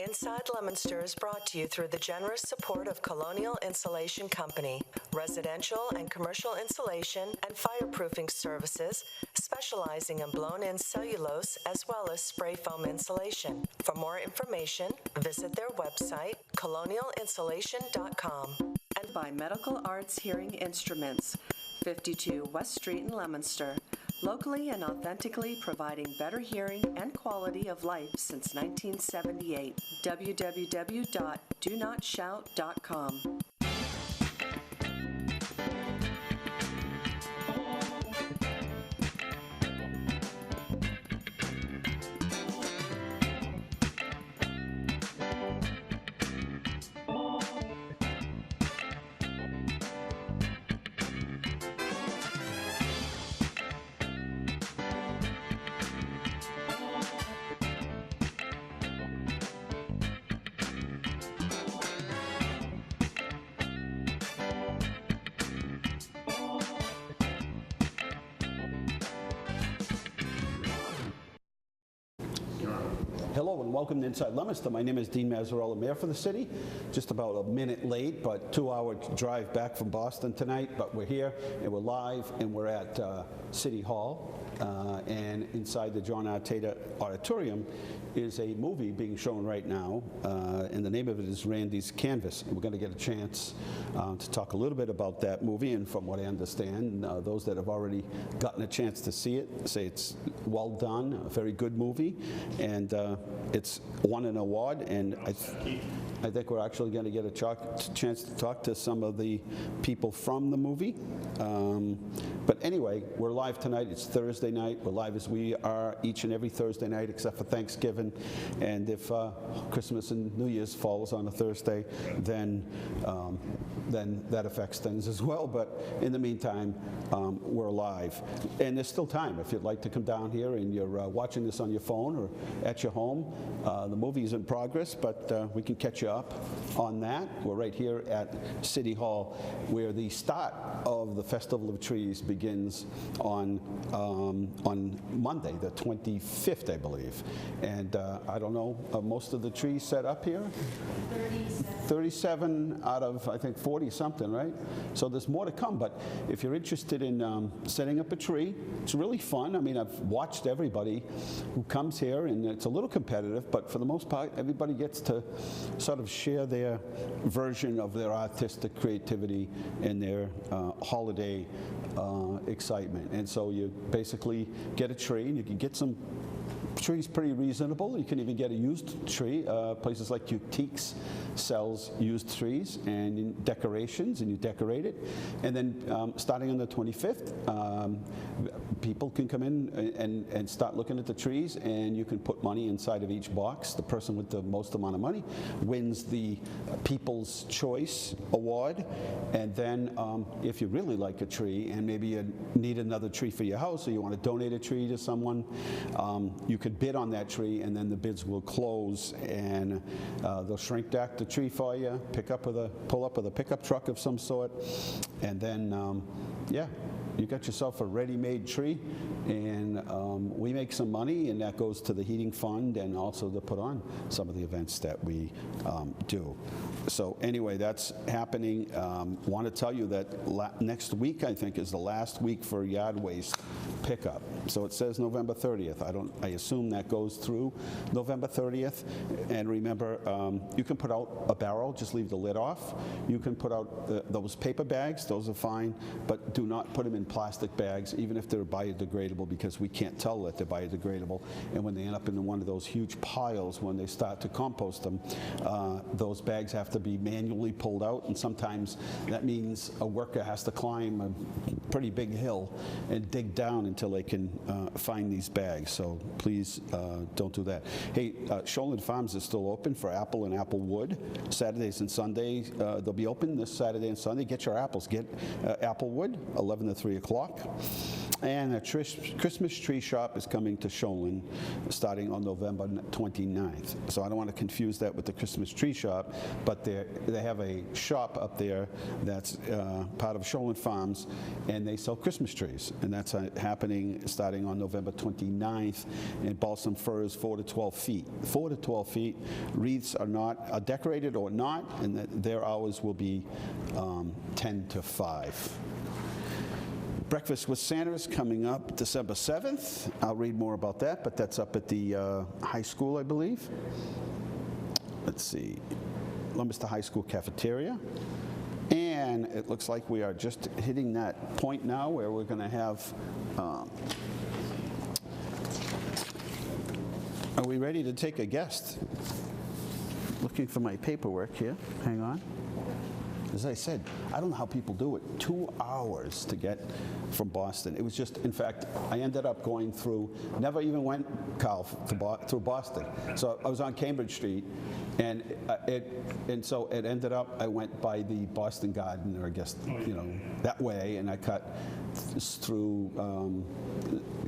Inside Leominster is brought to you through the generous support of Colonial Insulation Company, residential and commercial insulation and fireproofing services, specializing in blown-in cellulose as well as spray foam insulation. For more information, visit their website, colonialinsulation.com. And by Medical Arts Hearing Instruments, 52 West Street in Leominster. Locally and authentically providing better hearing and quality of life since 1978. www.donotshout.com. Hello and welcome to Inside Leominster. My name is Dean Mazzarella, Mayor for the city. Just about a minute late, but 2-hour drive back from Boston tonight. But we're here and we're live and we're at City Hall. And inside the John R. Tater Auditorium is a movie being shown right now, and the name of it is Randy's Canvas. And we're going to get a chance to talk a little bit about that movie, and from what I understand, those that have already gotten a chance to see it say it's well done, a very good movie, and it's won an award, and I think we're actually going to get a chance to talk to some of the people from the movie. But anyway, we're live tonight. It's Thursday night. We're live as we are each and every Thursday night except for Thanksgiving. And if Christmas and New Year's falls on a Thursday, then that affects things as well. But in the meantime, we're live. And there's still time. If you'd like to come down here and you're watching this on your phone or at your home, the movie is in progress, but we can catch you up on that. We're right here at City Hall, where the start of the Festival of Trees begins on Monday, the 25th, I believe. And I don't know, most of the trees set up here? 37 out of, I think, 40 something, right? So there's more to come, but if you're interested in setting up a tree, it's really fun. I mean, I've watched everybody who comes here, and it's a little competitive, but for the most part, everybody gets to sort of share their version of their artistic creativity and their holiday excitement. And so you basically get a tree, and you can get some trees pretty reasonable. You can even get a used tree. Places like Utiques sells used trees and decorations, and you decorate it. And then starting on the 25th, people can come in and start looking at the trees, and you can put money inside of each box. The person with the most amount of money wins the People's Choice Award. And then if you really like a tree and maybe you need another tree for your house, or you want to donate a tree to someone, you could bid on that tree, and then the bids will close, and they'll shrink back the tree for you, pull up with a pickup truck of some sort, and then yeah, you got yourself a ready-made tree, and we make some money, and that goes to the heating fund and also to put on some of the events that we do. So anyway, that's happening. Want to tell you that next week, I think, is the last week for yard waste pickup. So it says November 30th. I assume that goes through November 30th. And remember, you can put out a barrel, just leave the lid off. You can put out those paper bags, those are fine, but do not put them in plastic bags, even if they're biodegradable, because we can't tell that they're biodegradable. And when they end up in one of those huge piles, when they start to compost them, those bags have to be manually pulled out, and sometimes that means a worker has to climb a pretty big hill and dig down until they can find these bags. So please don't do that. Hey, Shoreland Farms is still open for apple and apple wood. Saturdays and Sundays, they'll be open this Saturday and Sunday. Get your apples. Get apple wood, 11 to 3 o'clock. And a Christmas tree shop is coming to Shoalin starting on November 29th. So I don't want to confuse that with the Christmas tree shop, but they have a shop up there that's part of Shoalin Farms, and they sell Christmas trees. And that's happening starting on November 29th. And balsam firs 4 to 12 feet. 4 to 12 feet. Wreaths are decorated or not, and their hours will be 10 to 5. Breakfast with Santa is coming up December 7th. I'll read more about that, but that's up at the high school, I believe. Let's see, Leominster High School cafeteria. And it looks like we are just hitting that point now where we're going to have, are we ready to take a guest? Looking for my paperwork here. Hang on. As I said, I don't know how people do it. 2 hours to get from Boston. It was just, in fact, I ended up going through, never even went, Carl, through Boston. So I was on Cambridge Street, and so it ended up, I went by the Boston Garden, or I guess, that way, and I cut through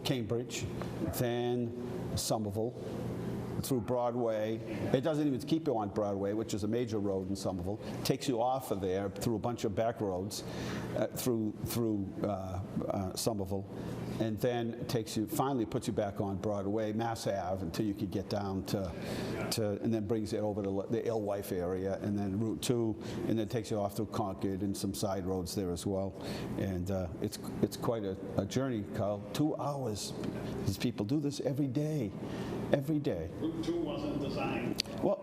Cambridge, then Somerville, through Broadway. It doesn't even keep you on Broadway, which is a major road in Somerville. Takes you off of there through a bunch of back roads through Somerville, and then finally puts you back on Broadway, Mass Ave, until you could get down to and then brings it over to the Alewife area, and then Route 2, and then takes you off through Concord and some side roads there as well. And it's quite a journey, Carl. 2 hours. These people do this every day. Every day. Route 2 wasn't designed. Well,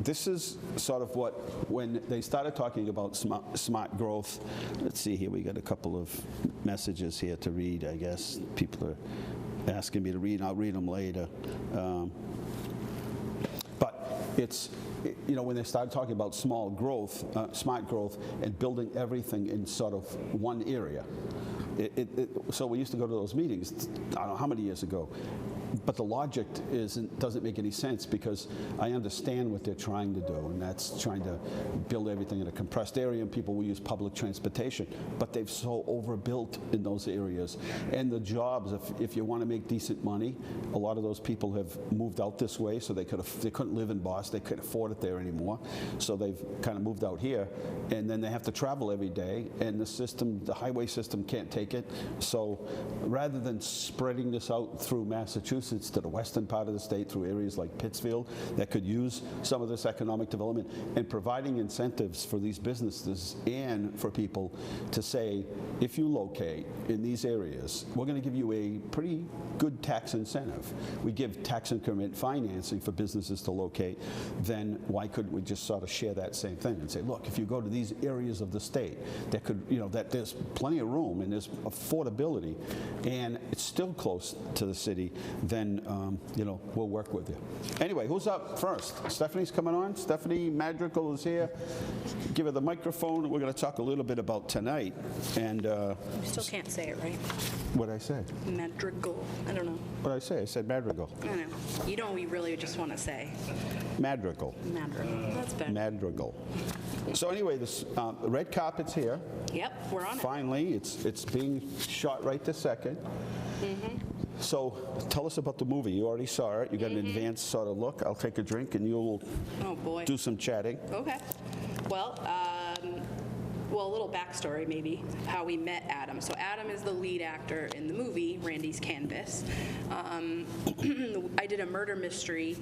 this is sort of when they started talking about smart growth. Let's see here, we got a couple of messages here to read, I guess. People are asking me to read, I'll read them later. But it's, when they started talking about smart growth, and building everything in sort of one area. So we used to go to those meetings, I don't know how many years ago. But the logic doesn't make any sense, because I understand what they're trying to do, and that's trying to build everything in a compressed area, and people will use public transportation. But they've so overbuilt in those areas. And the jobs, if you want to make decent money, a lot of those people have moved out this way, so they couldn't live in Boston, they couldn't afford it there anymore. So they've kind of moved out here, and then they have to travel every day, and the highway system can't take it. So rather than spreading this out through Massachusetts, to the western part of the state, through areas like Pittsfield that could use some of this economic development, and providing incentives for these businesses and for people to say, if you locate in these areas, we're going to give you a pretty good tax incentive. We give tax increment financing for businesses to locate. Then why couldn't we just sort of share that same thing and say, look, if you go to these areas of the state that could, that there's plenty of room and there's affordability, and it's still close to the city, then we'll work with you. Anyway, who's up first? Stephanie's coming on. Stephanie Madrigal is here. Give her the microphone. We're going to talk a little bit about tonight. And you still can't say it right. What'd I say? Madrigal. I don't know. What'd I say? I said Madrigal. I know. You don't really just want to say. Madrigal. Madrigal. That's better. Madrigal. So anyway, this red carpet's here. Yep, we're on it. Finally, it's being shot right this second. Mm-hmm. So tell us about the movie. You already saw it. You got an advanced sort of look. I'll take a drink and you'll do some chatting. Okay. Well, a little backstory maybe, how we met Adam. So Adam is the lead actor in the movie, Randy's Canvas. I did a murder mystery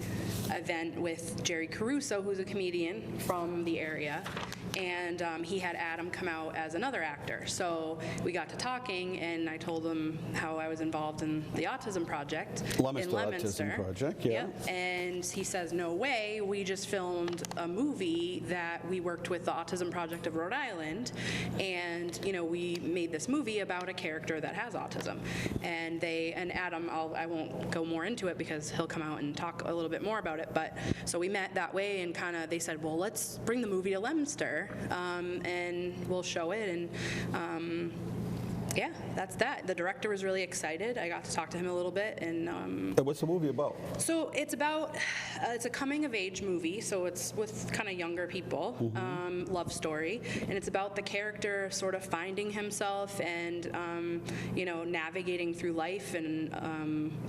event with Jerry Caruso, who's a comedian from the area, and he had Adam come out as another actor. So we got to talking, and I told him how I was involved in the Autism Project in Leominster. Autism Project, yeah. Yep. And he says, no way, we just filmed a movie that we worked with the Autism Project of Rhode Island, and we made this movie about a character that has autism. And Adam, I won't go more into it because he'll come out and talk a little bit more about it, but so we met that way, and they said, well, let's bring the movie to Leominster, and we'll show it, and Yeah, that's that. The director was really excited. I got to talk to him a little bit, and What's the movie about? so it's about it's a coming of age movie. So it's with kind of younger people, love story, and it's about the character sort of finding himself and navigating through life and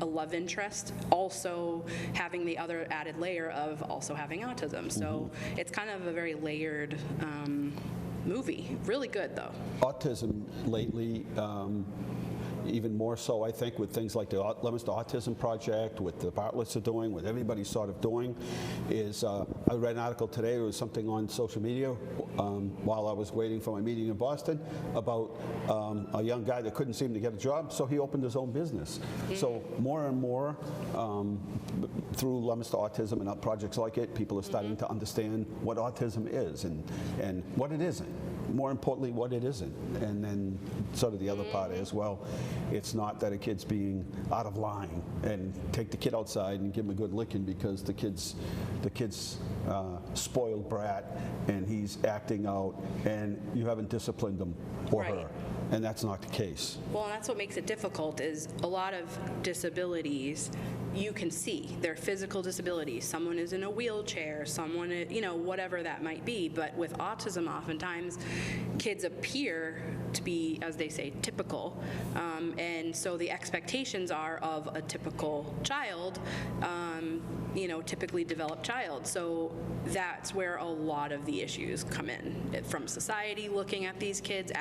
a love interest, also having the other added layer of also having autism. So it's kind of a very layered movie. Really good though. Autism lately, even more so, I think, with things like the Leominster Autism Project, with the Bartletts are doing, what everybody's sort of doing, is I read an article today, there was something on social media while I was waiting for my meeting in Boston about a young guy that couldn't seem to get a job, so he opened his own business. So more and more, through Leominster Autism and projects like it, people are starting to understand what autism is and what it isn't. More importantly, what it isn't. And then sort of the other part as well, it's not that a kid's being out of line and take the kid outside and give him a good licking because the kid's spoiled brat and he's acting out and you haven't disciplined him or Right. her. And that's not the case. Well, and that's what makes it difficult is a lot of disabilities you can see. They're physical disabilities. Someone is in a wheelchair, someone, whatever that might be. But with autism, oftentimes, kids appear to be, as they say, typical. And so the expectations are of a typical child, typically developed child. So that's where a lot of the issues come in. From society looking at these kids,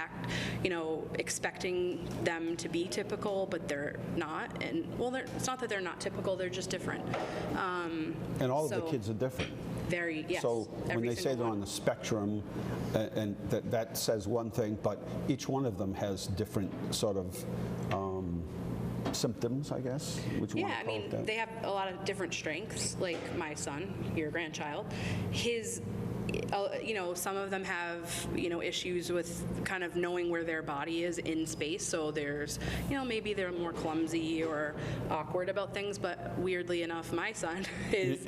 expecting them to be typical, but they're not. And it's not that they're not typical, they're just different. And all of the kids are different. Very, yes. So when they say they're on the spectrum, and that says one thing, but each one of them has different sort of symptoms, I guess. They have a lot of different strengths. Like my son, your grandchild, some of them have, issues with kind of knowing where their body is in space. So there's, maybe they're more clumsy or awkward about things. But weirdly enough, my son is,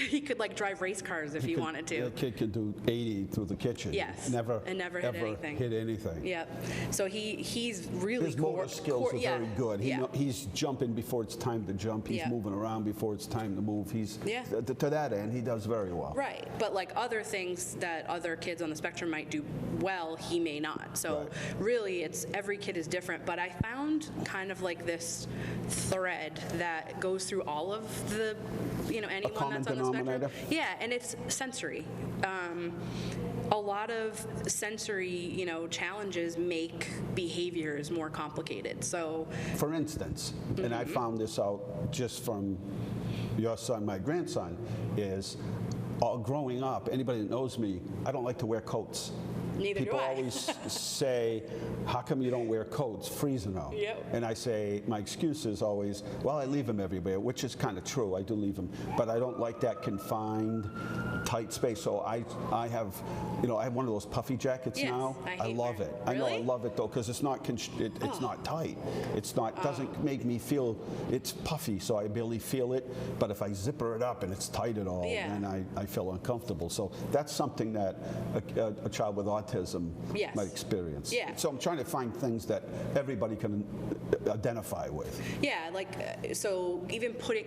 he could like drive race cars if he wanted to. The kid could do 80 through the kitchen. Yes. Never hit anything. Hit anything. Yep. So he's really His motor skills are very good. Yeah. He's jumping before it's time to jump. He's moving around before it's time to move. To that end, he does very well. Right. But like other things that other kids on the spectrum might do well, he may not. So really, every kid is different. But I found kind of like this thread that goes through all of the, anyone that's on the spectrum. Yeah, and it's sensory. A lot of sensory, challenges make behaviors more complicated. So, for instance, and I found this out just from your son, my grandson, is growing up, anybody that knows me, I don't like to wear coats. Neither People do I. always say, how come you don't wear coats? Freezing out. Yep. And I say, my excuse is always, well, I leave them everywhere, which is kind of true. I do leave them. But I don't like that confined, tight space. So I have, I have one of those puffy jackets now. I love it. Really? I know I love it though, because it's not not tight. It's not doesn't make me feel, it's puffy, so I barely feel it. But if I zipper it up and it's tight at all, then I feel uncomfortable. So that's something that a child with autism might experience. Yeah. So I'm trying to find things that everybody can identify with. Yeah, so even putting,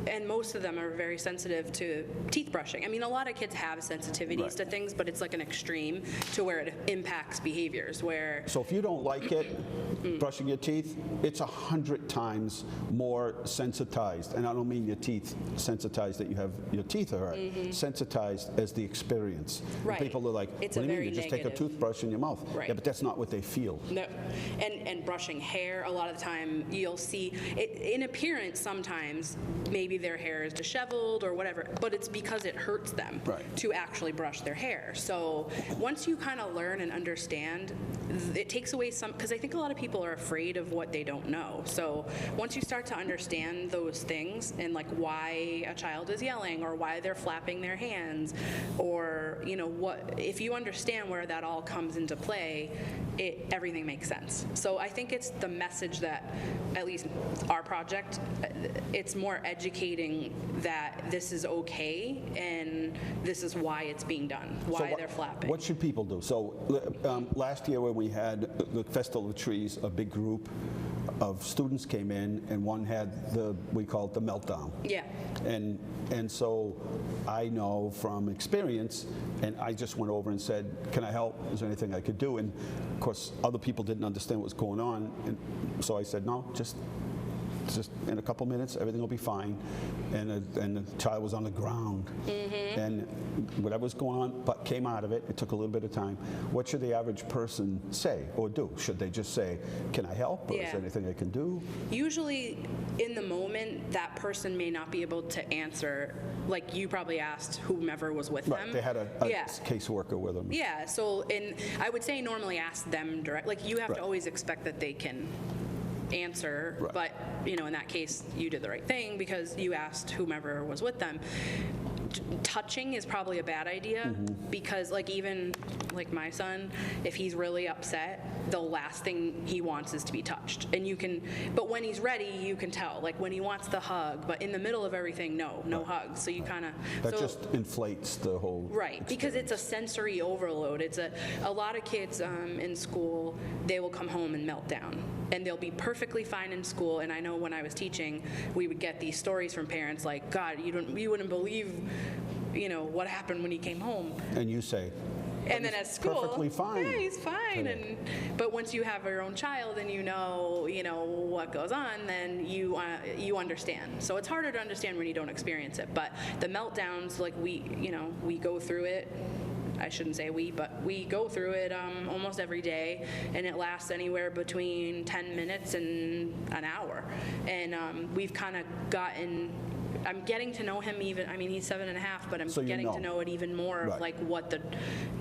and most of them are very sensitive to teeth brushing. I mean, a lot of kids have sensitivities to things, but it's like an extreme to where it impacts behaviors where... So if you don't like it, brushing your teeth, it's 100 times more sensitized. And I don't mean your teeth sensitized that you have your teeth are hurt. Sensitized as the experience. Right. And people are like, it's what do you mean? You just take a toothbrush in your mouth. Right. Yeah, but that's not what they feel. No. And brushing hair, a lot of the time you'll see, in appearance sometimes, maybe their hair is disheveled or whatever, but it's because it hurts them to actually brush their hair. So once you kind of learn and understand, it takes away some, because I think a lot of people are afraid of what they don't know. So once you start to understand those things and like why a child is yelling or why they're flapping their hands or, if you understand where that all comes into play, everything makes sense. So I think it's the message that, at least our project, it's more more educating that this is okay and this is why it's being done, why they're flapping. What should people do? So last year when we had the Festival of Trees, a big group of students came in, and one had we call it the meltdown. Yeah. And so I know from experience, and I just went over and said, can I help? Is there anything I could do? And of course, other people didn't understand what was going on. And so I said, no, just in a couple minutes, everything will be fine. And the child was on the ground. And whatever was going on, but came out of it. It took a little bit of time. What should the average person say or do? Should they just say, can I help? Or is there anything I can do? Usually, in the moment, that person may not be able to answer. Like you probably asked whomever was with them. They had a caseworker with them. Yeah, so, and I would say normally ask them direct. Like you have to always expect that they can answer, but in that case you did the right thing because you asked whomever was with them. Touching is probably a bad idea because even my son, if he's really upset, the last thing he wants is to be touched. And but when he's ready, you can tell. Like when he wants the hug, but in the middle of everything, no hugs. So you kind of that just inflates the whole experience. Because it's a sensory overload. It's a lot of kids in school, they will come home and melt down. And they'll be perfectly fine in school. And I know when I was teaching, we would get these stories from parents like, God, you wouldn't believe, what happened when he came home. And you say, and then at school, perfectly fine. Yeah, he's fine. But once you have your own child and you know what goes on, then you understand. So it's harder to understand when you don't experience it. But the meltdowns, we go through it. I shouldn't say but we go through it almost every day, and it lasts anywhere between 10 minutes and an hour. And we've kind of I'm getting to know him even, he's 7.5, but I'm getting to know it even more of what the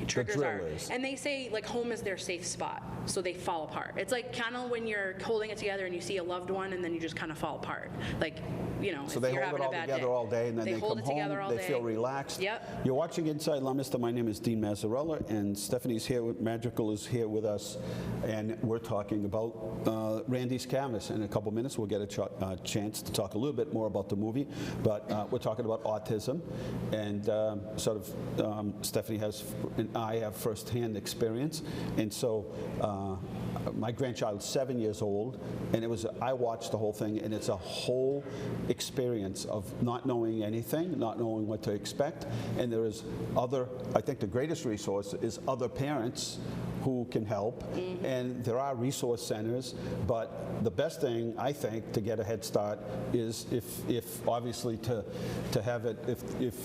triggers are. And they say home is their safe spot, so they fall apart. It's kind of when you're holding it together and you see a loved one and then you just kind of fall apart. So they hold it all together all day, and then they come home, they feel relaxed. Yep. You're watching Inside Leominster. My name is Dean Mazzarella, and Stephanie's here, Magical is here with us, and we're talking about Randy's Canvas. In a couple minutes, we'll get a chance to talk a little bit more about the movie, but we're talking about autism, and Stephanie and I have firsthand experience, and so my grandchild's 7 years old, and I watched the whole thing, and it's a whole experience of not knowing anything, not knowing what to expect, and I think the greatest resource is other parents who can help, and there are resource centers, but the best thing, I think, to get a head start is if obviously to have it, if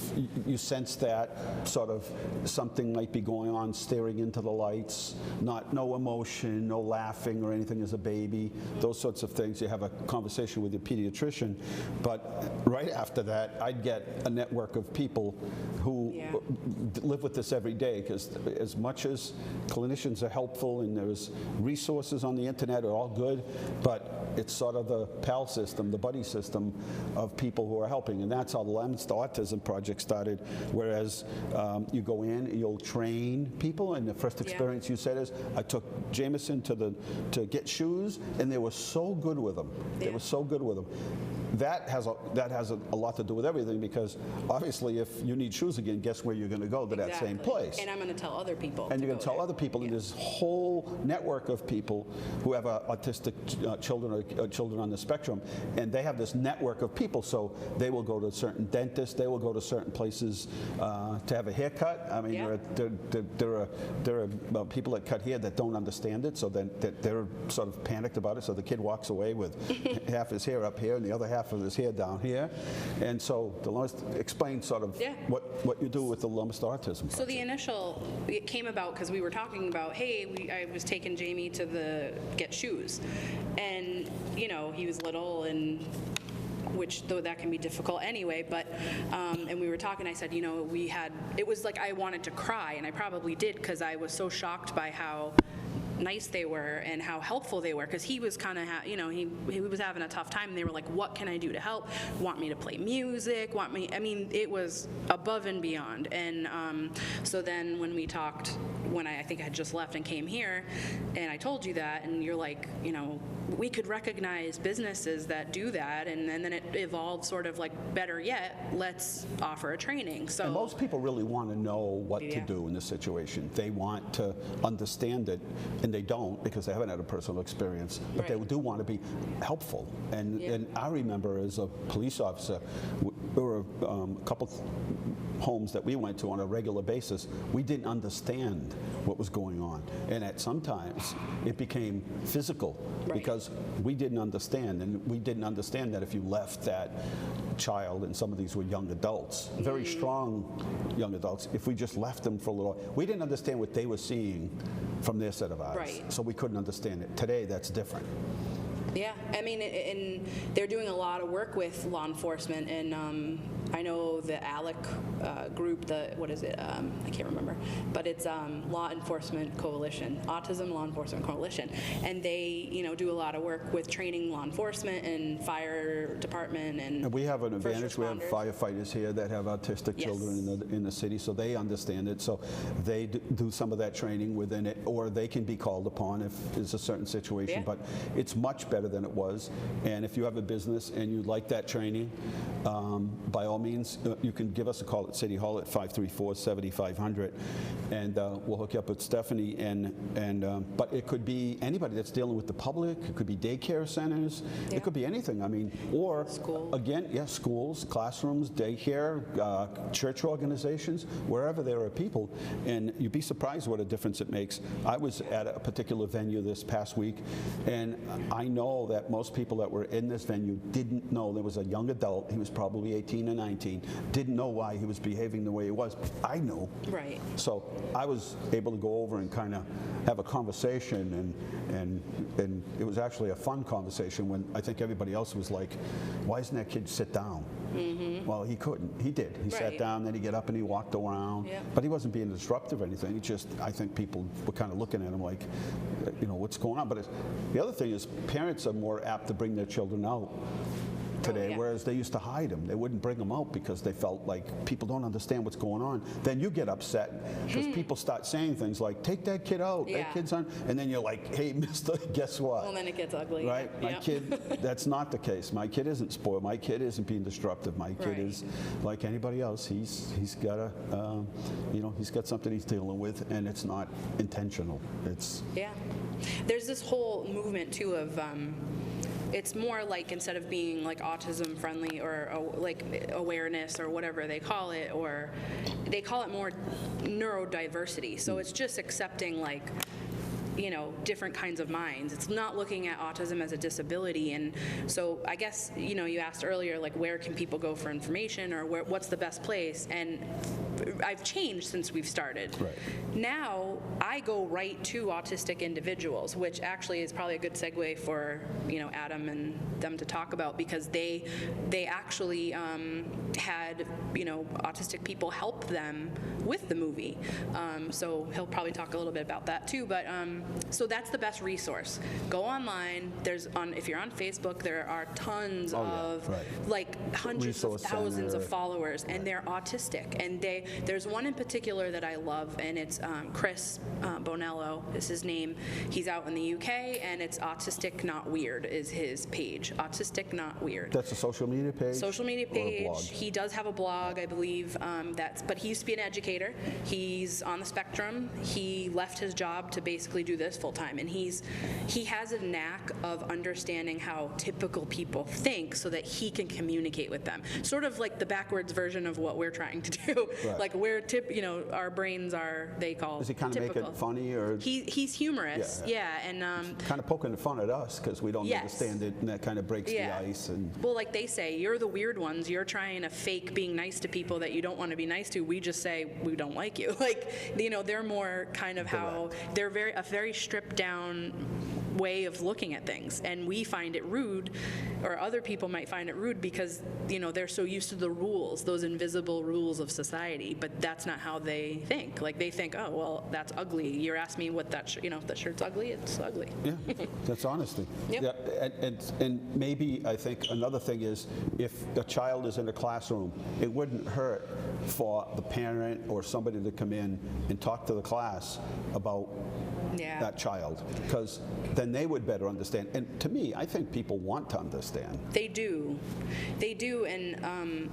you sense that sort of something might be going on, staring into the lights, no emotion, no laughing or anything as a baby, those sorts of things, you have a conversation with your pediatrician, but right after that, I'd get a network of people who live with this every day, because as much as clinicians are helpful and there's resources on the internet are all good, but it's sort of the pal system, the buddy system of people who are helping, and that's how the Leominster Autism Project started, whereas you go in, you'll train people, and the first experience you said is, I took Jameson to get shoes, and they were so good with them. They were so good with them. That has a lot to do with everything, because obviously if you need shoes again, guess where you're going to go? To that same place. And I'm going to tell other people. And you're going to tell other people, and there's a whole network of people who have autistic children or children on the spectrum, and they have this network of people, so they will go to certain dentists, they will go to certain places to have a haircut. There are people that cut hair that don't understand it, so then they're sort of panicked about it, so the kid walks away with half his hair up here and the other half of his hair down here. And so explain sort of what you do with the Leominster Autism Project. So it came about because we were talking about, I was taking Jamie to get shoes, and he was little, and which though that can be difficult anyway, but and we were talking, I said, it was like I wanted to cry, and I probably did, because I was so shocked by how nice they were and how helpful they were, because he was kind of he was having a tough time, and they were like, what can I do to help? Want me to play music, it was above and beyond. And so then when we talked when I think I had just left and came here, and I told you that, and you're like, you know, we could recognize businesses that do that, and then it evolved sort of like, better yet, let's offer a training. So And most people really want to know what to Yeah. do in this situation. They want to understand it, and they don't because they haven't had a personal experience, but they Right. do want to be helpful. And, Yeah. and I remember as a police officer, there were a couple homes that we went to on a regular basis. We didn't understand what was going on, and at sometimes it became physical Right. because we didn't understand, and we didn't understand that if you left that child, and some of these were young adults, very strong young adults, if we just left them for a little, we didn't understand what they were seeing from their set of eyes, Right. so we couldn't understand it. Today, that's different. Yeah, I mean, and they're doing a lot of work with law enforcement, and I know the ALEC group, what is it? I can't remember, but it's Law Enforcement Coalition, Autism Law Enforcement Coalition, and they, you know, do a lot of work with training law enforcement and fire department and We have an first advantage. We have responders. firefighters here that have autistic Yes. children in the city, so they understand it. So they do some of that training within it, or they can be called upon if there's a certain situation. Yeah. But it's much better than it was. And if you have a business and you'd like that training, by all means, you can give us a call at City Hall at 534-7500, and we'll hook you up with Stephanie. But it could be anybody that's dealing with the public. It could be daycare centers. Yeah. It could be anything. I mean, or School. again, yes, schools, classrooms, daycare, church organizations, wherever there are people, and you'd be surprised what a difference it makes. I was at a particular venue this past week, and I know that most people that were in this venue didn't know. There was a young adult, he was probably 18 or 19, didn't know why he was behaving the way he was. I knew. Right. So I was able to go over and kind of have a conversation, and it was actually a fun conversation when I think everybody else was like, why doesn't that kid sit down? Well, he couldn't. He did. He sat Right. down, then he got up and he walked around. Yeah. But he wasn't being disruptive or anything. He just, I think people were kind of looking at him like, you know, what's going on? But the other thing is parents are more apt to bring their children out today, yeah. whereas they used to hide them. They wouldn't bring them out because they felt like people don't understand what's going on. Then you get upset because people start saying things like, take that kid out, Yeah. that kid's on, and then you're like, hey, mister, guess what? Well, then it gets ugly. Right? My Yep. kid, that's not the case. My kid isn't spoiled. My kid isn't being disruptive. My kid Right. is like anybody else. He's got a, you know, he's got something he's dealing with, and it's not intentional. It's Yeah. There's this whole movement too of it's more like, instead of being like autism friendly or like awareness or whatever they call it, or they call it more neurodiversity. So it's just accepting, like, you know, different kinds of minds. It's not looking at autism as a disability. And so I guess, you know, you asked earlier, like, where can people go for information, or what's the best place? And I've changed since we've started. Right. Now I go right to autistic individuals, which actually is probably a good segue for, you know, Adam and them to talk about, because they actually had, you know, autistic people help them with the movie. So he'll probably talk a little bit about that too. But so that's the best resource. Go online. If you're on Facebook, there are tons of right. like hundreds Resource of thousands center. of followers, and they're autistic. And there's one in particular that I love, and it's Chris Bonello is his name. He's out in the UK, and it's Autistic Not Weird is his page. Autistic Not Weird. that's a social media page. Social media or a blog? page. He does have a blog, I believe. But he used to be an educator. He's on the spectrum. He left his job to basically do this full time, and he has a knack of understanding how typical people think, so that he can communicate with them. Sort of like the backwards version of what we're trying to do. Right. Like you know, our brains are, they call Does he kind of make typical. it funny, or He's humorous, yeah, and kind of poking fun at us because we don't Yes. understand it, and that kind of breaks Yeah. the ice? And well, like they say, you're the weird ones. You're trying to fake being nice to people that you don't want to be nice to. We just say we don't like you. Like, you know, they're more kind of how they're a very stripped down way of looking at things, and we find it rude, or other people might find it rude because they're so used to the rules, those invisible rules of society, but that's not how they think. Like they think, oh well, that's ugly. You're asking me what that if that shirt's ugly, it's ugly. Yeah, that's honesty. Yep. Yeah, and maybe I think another thing is if a child is in a classroom, it wouldn't hurt for the parent or somebody to come in and talk to the class about that child, because then they would better understand. And to me, I think people want to understand. They do, and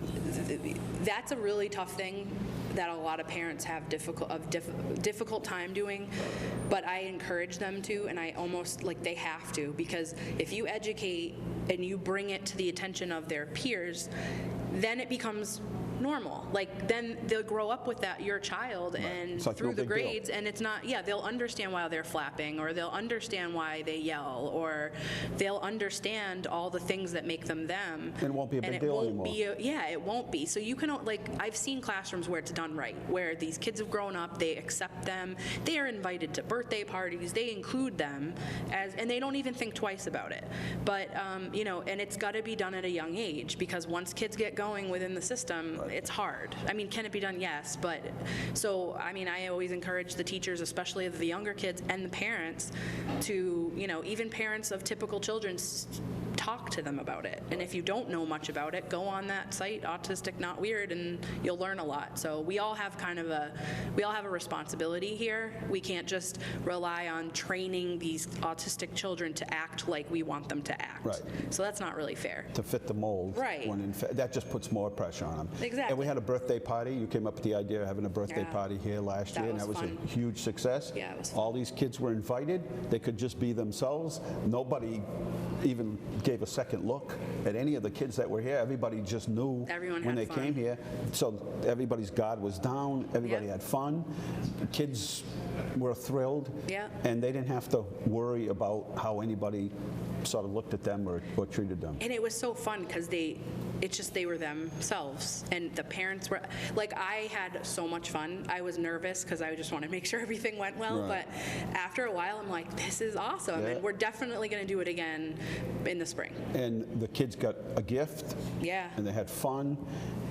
that's a really tough thing that a lot of parents have difficult time doing, but I encourage them to, and I almost they have to, because if you educate and you bring it to the attention of their peers, then it becomes normal. Then they'll grow up with that, your child, and through the grades, and it's not, they'll understand why they're flapping, or they'll understand why they yell, or they'll understand all the things that make them them. And it won't be a big deal anymore. It won't be. So you can, I've seen classrooms where it's done right, where these kids have grown up, they accept them, they are invited to birthday parties, they include them, and they don't even think twice about it. But, and it's got to be done at a young age, because once kids get going within the system, it's hard. I mean, can it be done? Yes, but so I always encourage the teachers, especially of the younger kids, and the parents to, even parents of typical children, talk to them about it. And if you don't know much about it, go on that site, Autistic Not Weird, and you'll learn a lot. So we all have a responsibility here. We can't just rely on training these autistic children to act like we want them to act. Right. So that's not really fair. To fit the mold. Right. When that just puts more pressure on them. Exactly. And we had a birthday party. You came up with the idea of having a birthday party here last year, and that was fun. a huge success. Yeah, it was fun. All these kids were invited. They could just be themselves. Nobody even gave a second look at any of the kids that were here. Everybody just knew when they came here. So everybody's guard was down. Everybody had fun. The kids were thrilled. Yeah. And they didn't have to worry about how anybody sort of looked at them or treated them. And it was so fun because they were themselves, and the parents were I had so much fun. I was nervous because I just wanted to make sure everything went well. Right. But after a while, I'm like, this is awesome, and we're definitely going to do it again in the spring. And the kids got a gift. Yeah. And they had fun,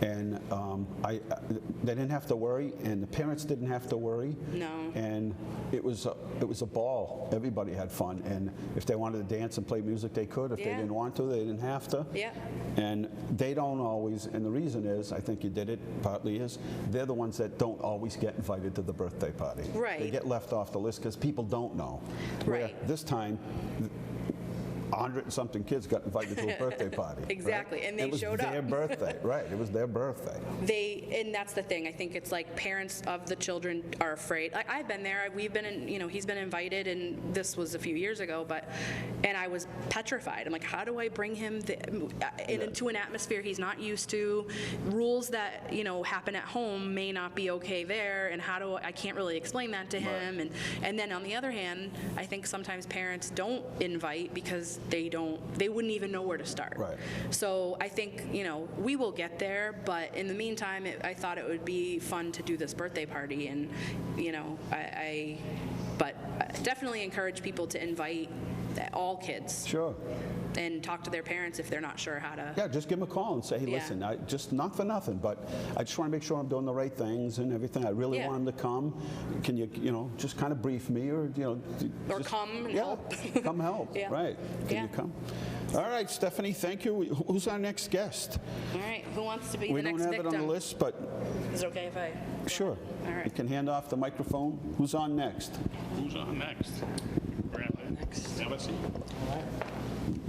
and they didn't have to worry, and the parents didn't have to worry. No. And it was a ball. Everybody had fun, and if they wanted to dance and play music, they could. If they didn't want to, they didn't have to. Yeah. And they don't always, and the reason is, I think you did it partly, is they're the ones that don't always get invited to the birthday party. Right. They get left off the list because people don't know. Right. Where this time, 100-something kids got invited to a birthday party. Exactly, right? and they showed up. It was their birthday, right? It was their birthday. And that's the thing. I think it's parents of the children are afraid. I've been there. We've been in, he's been invited, and this was a few years ago, and I was petrified. I'm like, how do I bring him into an atmosphere he's not used to? Rules that, happen at home may not be okay there, and I can't really explain that to him. Right. And then on the other hand, I think sometimes parents don't invite because they wouldn't even know where to start. Right. So I think, we will get there, but in the meantime, I thought it would be fun to do this birthday party, and, but I definitely encourage people to invite all kids. Sure. And talk to their parents if they're not sure how to. Yeah, just give them a call and say, hey, listen, just not for nothing, but I just want to make sure I'm doing the right things and everything. I really want them to come. Can you, just kind of brief me, or, or come and help. Come help, right. Can you come? All right, Stephanie, thank you. Who's our next guest? All right, who wants to be We the next don't have victim? it on the list, but Is it okay if I? sure. All right. You can hand off the microphone. Who's on next? Who's on next? Bradley. Next. Have a seat.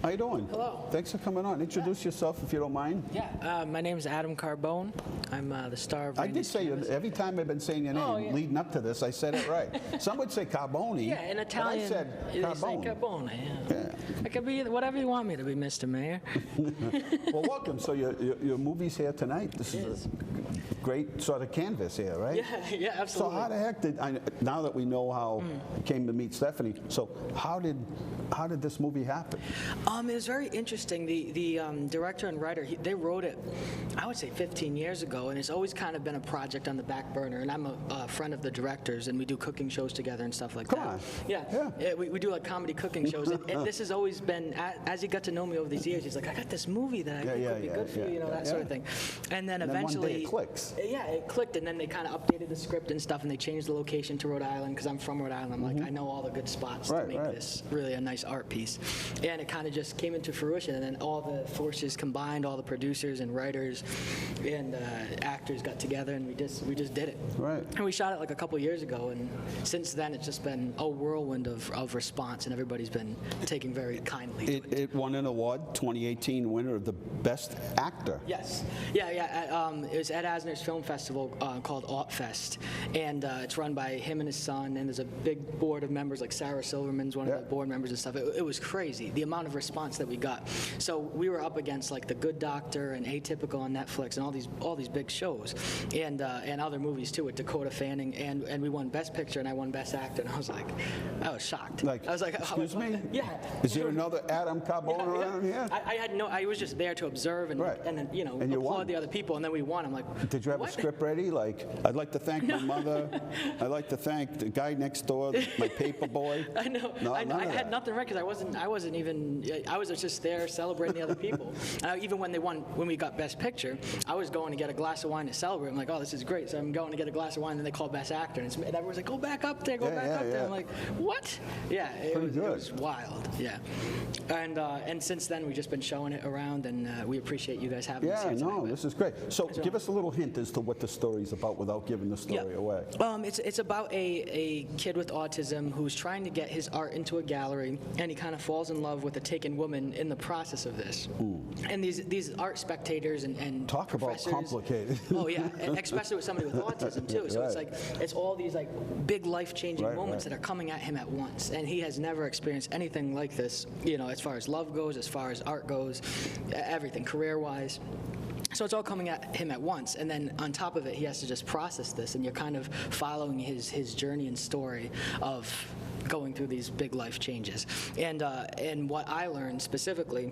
How you doing? Hello. Thanks for coming on. Introduce yourself if you don't mind. Yeah, my name is Adam Carbone. I'm the star of I did say it every time I've been saying your name leading up to this. I said it right. Some would say Carbone. Yeah, in Italian, but I said they say Carbone. Carbone. Yeah. I could be whatever you want me to be, Mr. Mayor. Well, welcome. So your movie's here tonight. This is a great sort of canvas here, right? Yeah, absolutely. So how the heck now that we know how you came to meet Stephanie, so how how did this movie happen? It was very interesting. The director and writer, they wrote it, I would say 15 years ago, and it's always kind of been a project on the back burner. And I'm a friend of the directors, and we do cooking shows together and stuff like that. Come on. Yeah. We do like comedy cooking shows, and this has always been, as he got to know me over these years, he's like, I got this movie that I think would be good for you, that sort of thing. And then eventually, one day it clicks. Yeah, it clicked, and then they kind of updated the script and stuff, and they changed the location to Rhode Island because I'm from Rhode Island. I'm like, I know all the good spots to make this really a nice art piece. And it kind of just came into fruition, and then all the forces combined, all the producers and writers and actors got together, and we just did it. Right. And we shot it like a couple years ago, and since then it's just been a whirlwind of response, and everybody's been taking very kindly to it. It won an award, 2018 winner of the Best Actor. Yes. Yeah. It was Ed Asner's film festival called Art Fest, and it's run by him and his son, and there's a big board of members, like Sarah Silverman's one of the board members and stuff. It was crazy, the amount of response that we got. So we were up against like The Good Doctor and Atypical on Netflix and all these big shows, and other movies too with Dakota Fanning, and we won Best Picture, and I won Best Actor, and I was shocked. I was like, excuse me? Yeah. Is there another Adam Carbone around here? I was just there to observe and then, And you applaud won. the other people, and then we won. I'm like, Did you have a script ready? Like, I'd like to thank my mother. I'd like to thank the guy next door, my paper boy. I know. No, I none of had that. nothing right because I was just there celebrating the other people. Even when we got Best Picture, I was going to get a glass of wine to celebrate. I'm like, oh, this is great. So I'm going to get a glass of wine, and then they call Best Actor, and everyone's like, go back up there, go back up there. I'm like, what? Yeah, it was wild. Yeah, and since then we've just been showing it around, and we appreciate you guys having us here tonight. This is great. So give us a little hint as to what the story's about without giving the story away. It's about a kid with autism who's trying to get his art into a gallery, and he kind of falls in love with a taken woman in the process of this. And these art spectators and talk about complicated. Oh yeah, and especially with somebody with autism too. So it's all these like big life-changing moments that are coming at him at once, and he has never experienced anything like this. As far as love goes, as far as art goes, everything career-wise. So it's all coming at him at once, and then on top of it, he has to just process this, and you're kind of following his journey and story of going through these big life changes. And what I learned specifically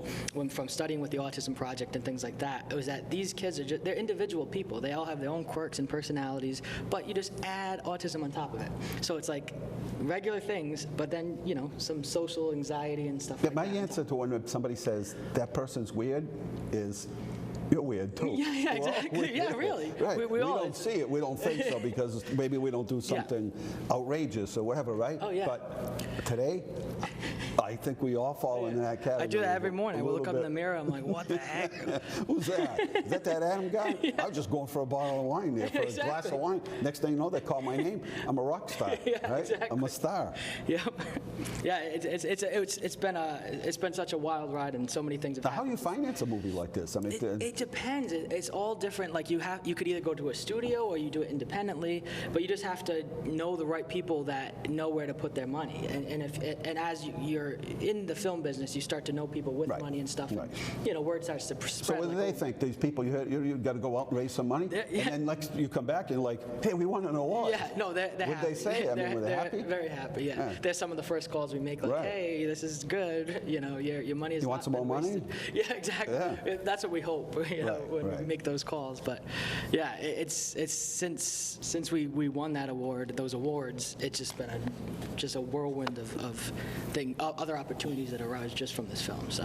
from studying with the Autism Project and things like that was that these kids are they're individual people. They all have their own quirks and personalities, but you just add autism on top of it. So it's like regular things, but then, some social anxiety and stuff like that. My answer to when somebody says that person's weird is, you're weird too. Yeah, exactly. Yeah, really. Right. We all don't see it. We don't think so because maybe we don't do something outrageous or whatever, right? Oh, yeah. But today, I think we all fall into that category. I do that every morning. I look up in the mirror. I'm like, what the heck? Who's that? Is that Adam guy? I was just going for a bottle of wine there, for a glass of wine. Next thing you know, they call my name. I'm a rock star, right? Exactly. I'm a star. Yeah, yeah. It's been such a wild ride, and so many things have happened. How do you finance a movie like this? I mean, it depends. It's all different. Like you could either go to a studio or you do it independently, but you just have to know the right people that know where to put their money. And as you're in the film business, you start to know people with money and stuff. Right. And, word starts to spread. So what do they think? These people, you got to go out and raise some money, and then next you come back and like, hey, we won an award. Yeah, no, they're What'd happy. they say? I mean, were they happy? Very happy. Yeah. They're some of the first calls we make. Like, hey, this is good. Your money is. You want some more money? Yeah, exactly. Yeah. That's what we hope. When we make those calls. But yeah, it's since we won that award, those awards, it's just been a whirlwind of other opportunities that arise just from this film. So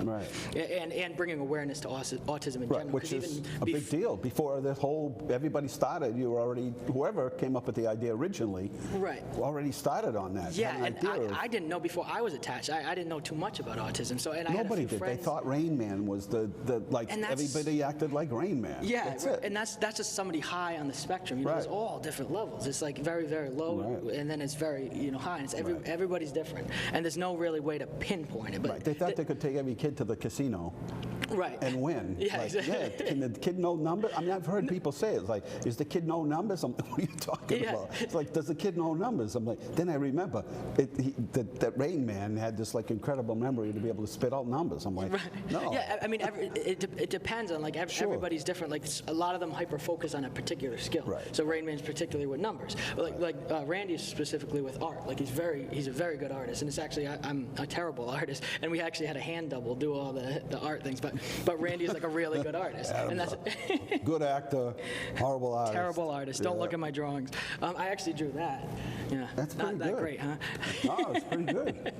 and bringing awareness to autism in general, which is a big deal. Before everybody started, you were already, whoever came up with the idea originally, already started on that. Yeah, and I didn't know before I was attached. I didn't know too much about autism. So nobody did. They thought Rain Man was everybody acted like Rain Man. Yeah, that's it. And that's just somebody high on the spectrum. There's all different levels. It's like very, very low, and then it's very high. And it's everybody's different, and there's no really way to pinpoint it. But Right. They thought they could take every kid to the casino. Right. And win. Yeah, Like, exactly. can the kid know numbers? I mean, I've heard people say it. It's like, is the kid know numbers? I'm like, what are you talking Yeah. about? It's like, does the kid know numbers? I'm like, then I remember that Rain Man had this like incredible memory to be able to spit out numbers. I'm like, no. Yeah, I mean, it depends on, like, everybody's different. Like, a lot of them hyper-focus on a particular skill. Right. So Rain Man's particularly with numbers. Like Randy is specifically with art. Like, he's a very good artist. And it's actually, I'm a terrible artist. And we actually had a hand double do all the art things. But Randy is like a really good artist. And that's Good actor, horrible artist. terrible artist. Don't Yeah. look at my drawings. I actually drew that. Yeah. That's Not pretty that good. great, huh? Oh, it's pretty good.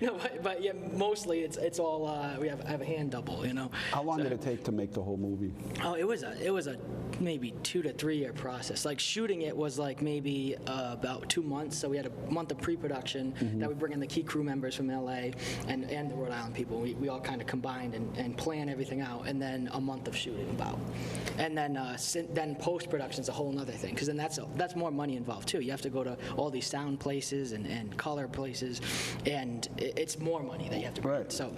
No, but yeah, mostly it's all I have a hand double, you know. How long did it take to make the whole movie? Oh, it was a maybe 2 to 3 year process. Like, shooting it was like maybe about 2 months. So we had a month of pre-production that we bring in the key crew members from LA and the Rhode Island people. We all kind of combined and plan everything out, and then a month of shooting about. And then post-production is a whole other thing, because then that's more money involved too. You have to go to all these sound places and color places, and it's more money that you have to bring in. Right. So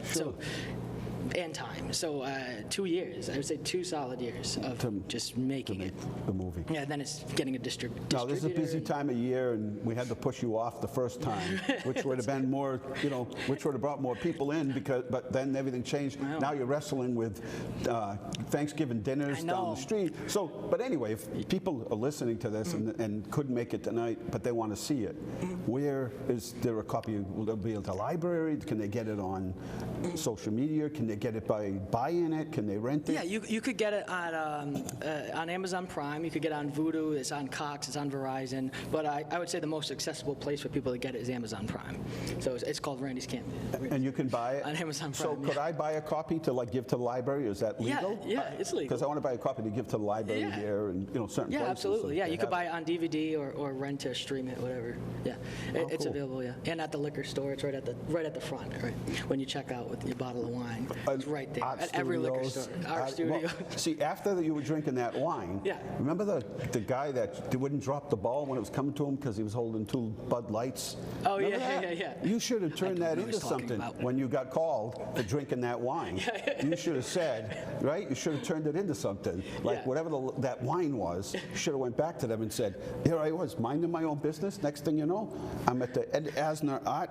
and time. So 2 years. I would say 2 solid years of just making it. The movie. Yeah, then it's getting a distributor. Now, this is a busy time of year, and we had to push you off the first time, which would have been more, which would have brought more people in, but then everything changed. Now you're wrestling with Thanksgiving dinners down the street. So, but anyway, if people are listening to this and couldn't make it tonight, but they want to see it, where is there a copy? Will it be at the library? Can they get it on social media? Can they get it by buying it? Can they rent it? Yeah, you could get it on Amazon Prime. You could get it on Vudu. It's on Cox. It's on Verizon. But I would say the most accessible place for people to get it is Amazon Prime. So it's called Randy's Canvas. And you can buy it On Amazon So Prime, could I buy a copy to like give to the library? Is that legal? Yeah, it's legal. Because I want to buy a copy to give to the library Yeah. here and certain Yeah, places. absolutely. so Yeah, they you could have buy it on DVD or rent or stream it, whatever. Yeah, it's cool. available. Yeah, and at the liquor store, it's right at the front. Right when you check out with your bottle of wine, it's right there Art at every liquor studios, store. Art well, studio. see, after you were drinking that wine, Yeah. remember the guy that wouldn't drop the ball when it was coming to him because he was holding 2 Bud Lights? Oh, Remember yeah, that? yeah. You should have turned I that know what into he's talking something about. when you got called for drinking that wine. You should have said, right? You should have turned it into something. Like Yeah. whatever that wine was, you should have went back to them and said, here I was, minding my own business. Next thing you know, I'm at the Ed Asner Art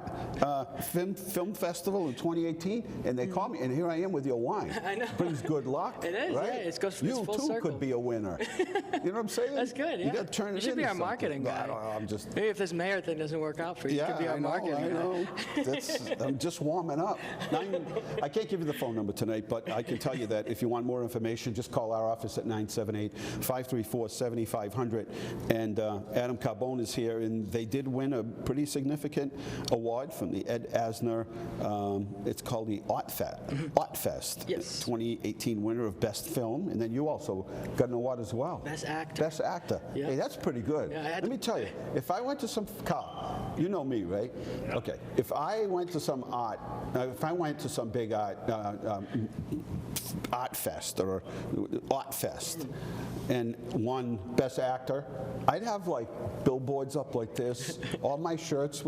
Film Festival in 2018, and they call me, and here I am with your wine. I know. Brings good luck. It is, right? yeah, it goes You full too circle. could be a winner. You know what I'm saying? That's good, You yeah. got to turn You it should be into our something. marketing No, guy. I don't know. I'm just. Maybe if this mayor thing doesn't work out for you, you could be our marketing I guy. know. I'm just warming up. I can't give you the phone number tonight, but I can tell you that if you want more information, just call our office at 978-534-7500. And Adam Carbone is here, and they did win a pretty significant award from the Ed Asner. It's called the Art Fest. Yes. 2018 winner of Best Film, and then you also got an award as well. Best Actor. Best Actor. Yeah. Hey, that's pretty good. Yeah, I had Let me tell you, if I went to some, Carl, you know me, right? Okay. If I went to some big art fest or art fest and won Best Actor, I'd have like billboards up like this. All my shirts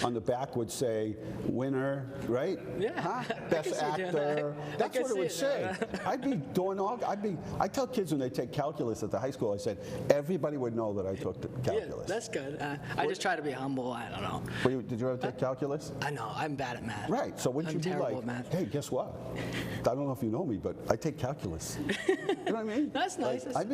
on the back would say winner, right? Yeah. Huh? I Best can see you doing actor. that. I That's can what it would see say. it. I'd be doing I tell kids when they take calculus at the high school, I said, everybody would know that I took the Yeah, calculus. that's good. I just try to be humble. I don't know. Did you ever take calculus? I know I'm bad at math. Right, so wouldn't I'm you be terrible like, at math. hey, guess what? I don't know if you know me, but I take calculus. You know what I mean? That's nice. Like,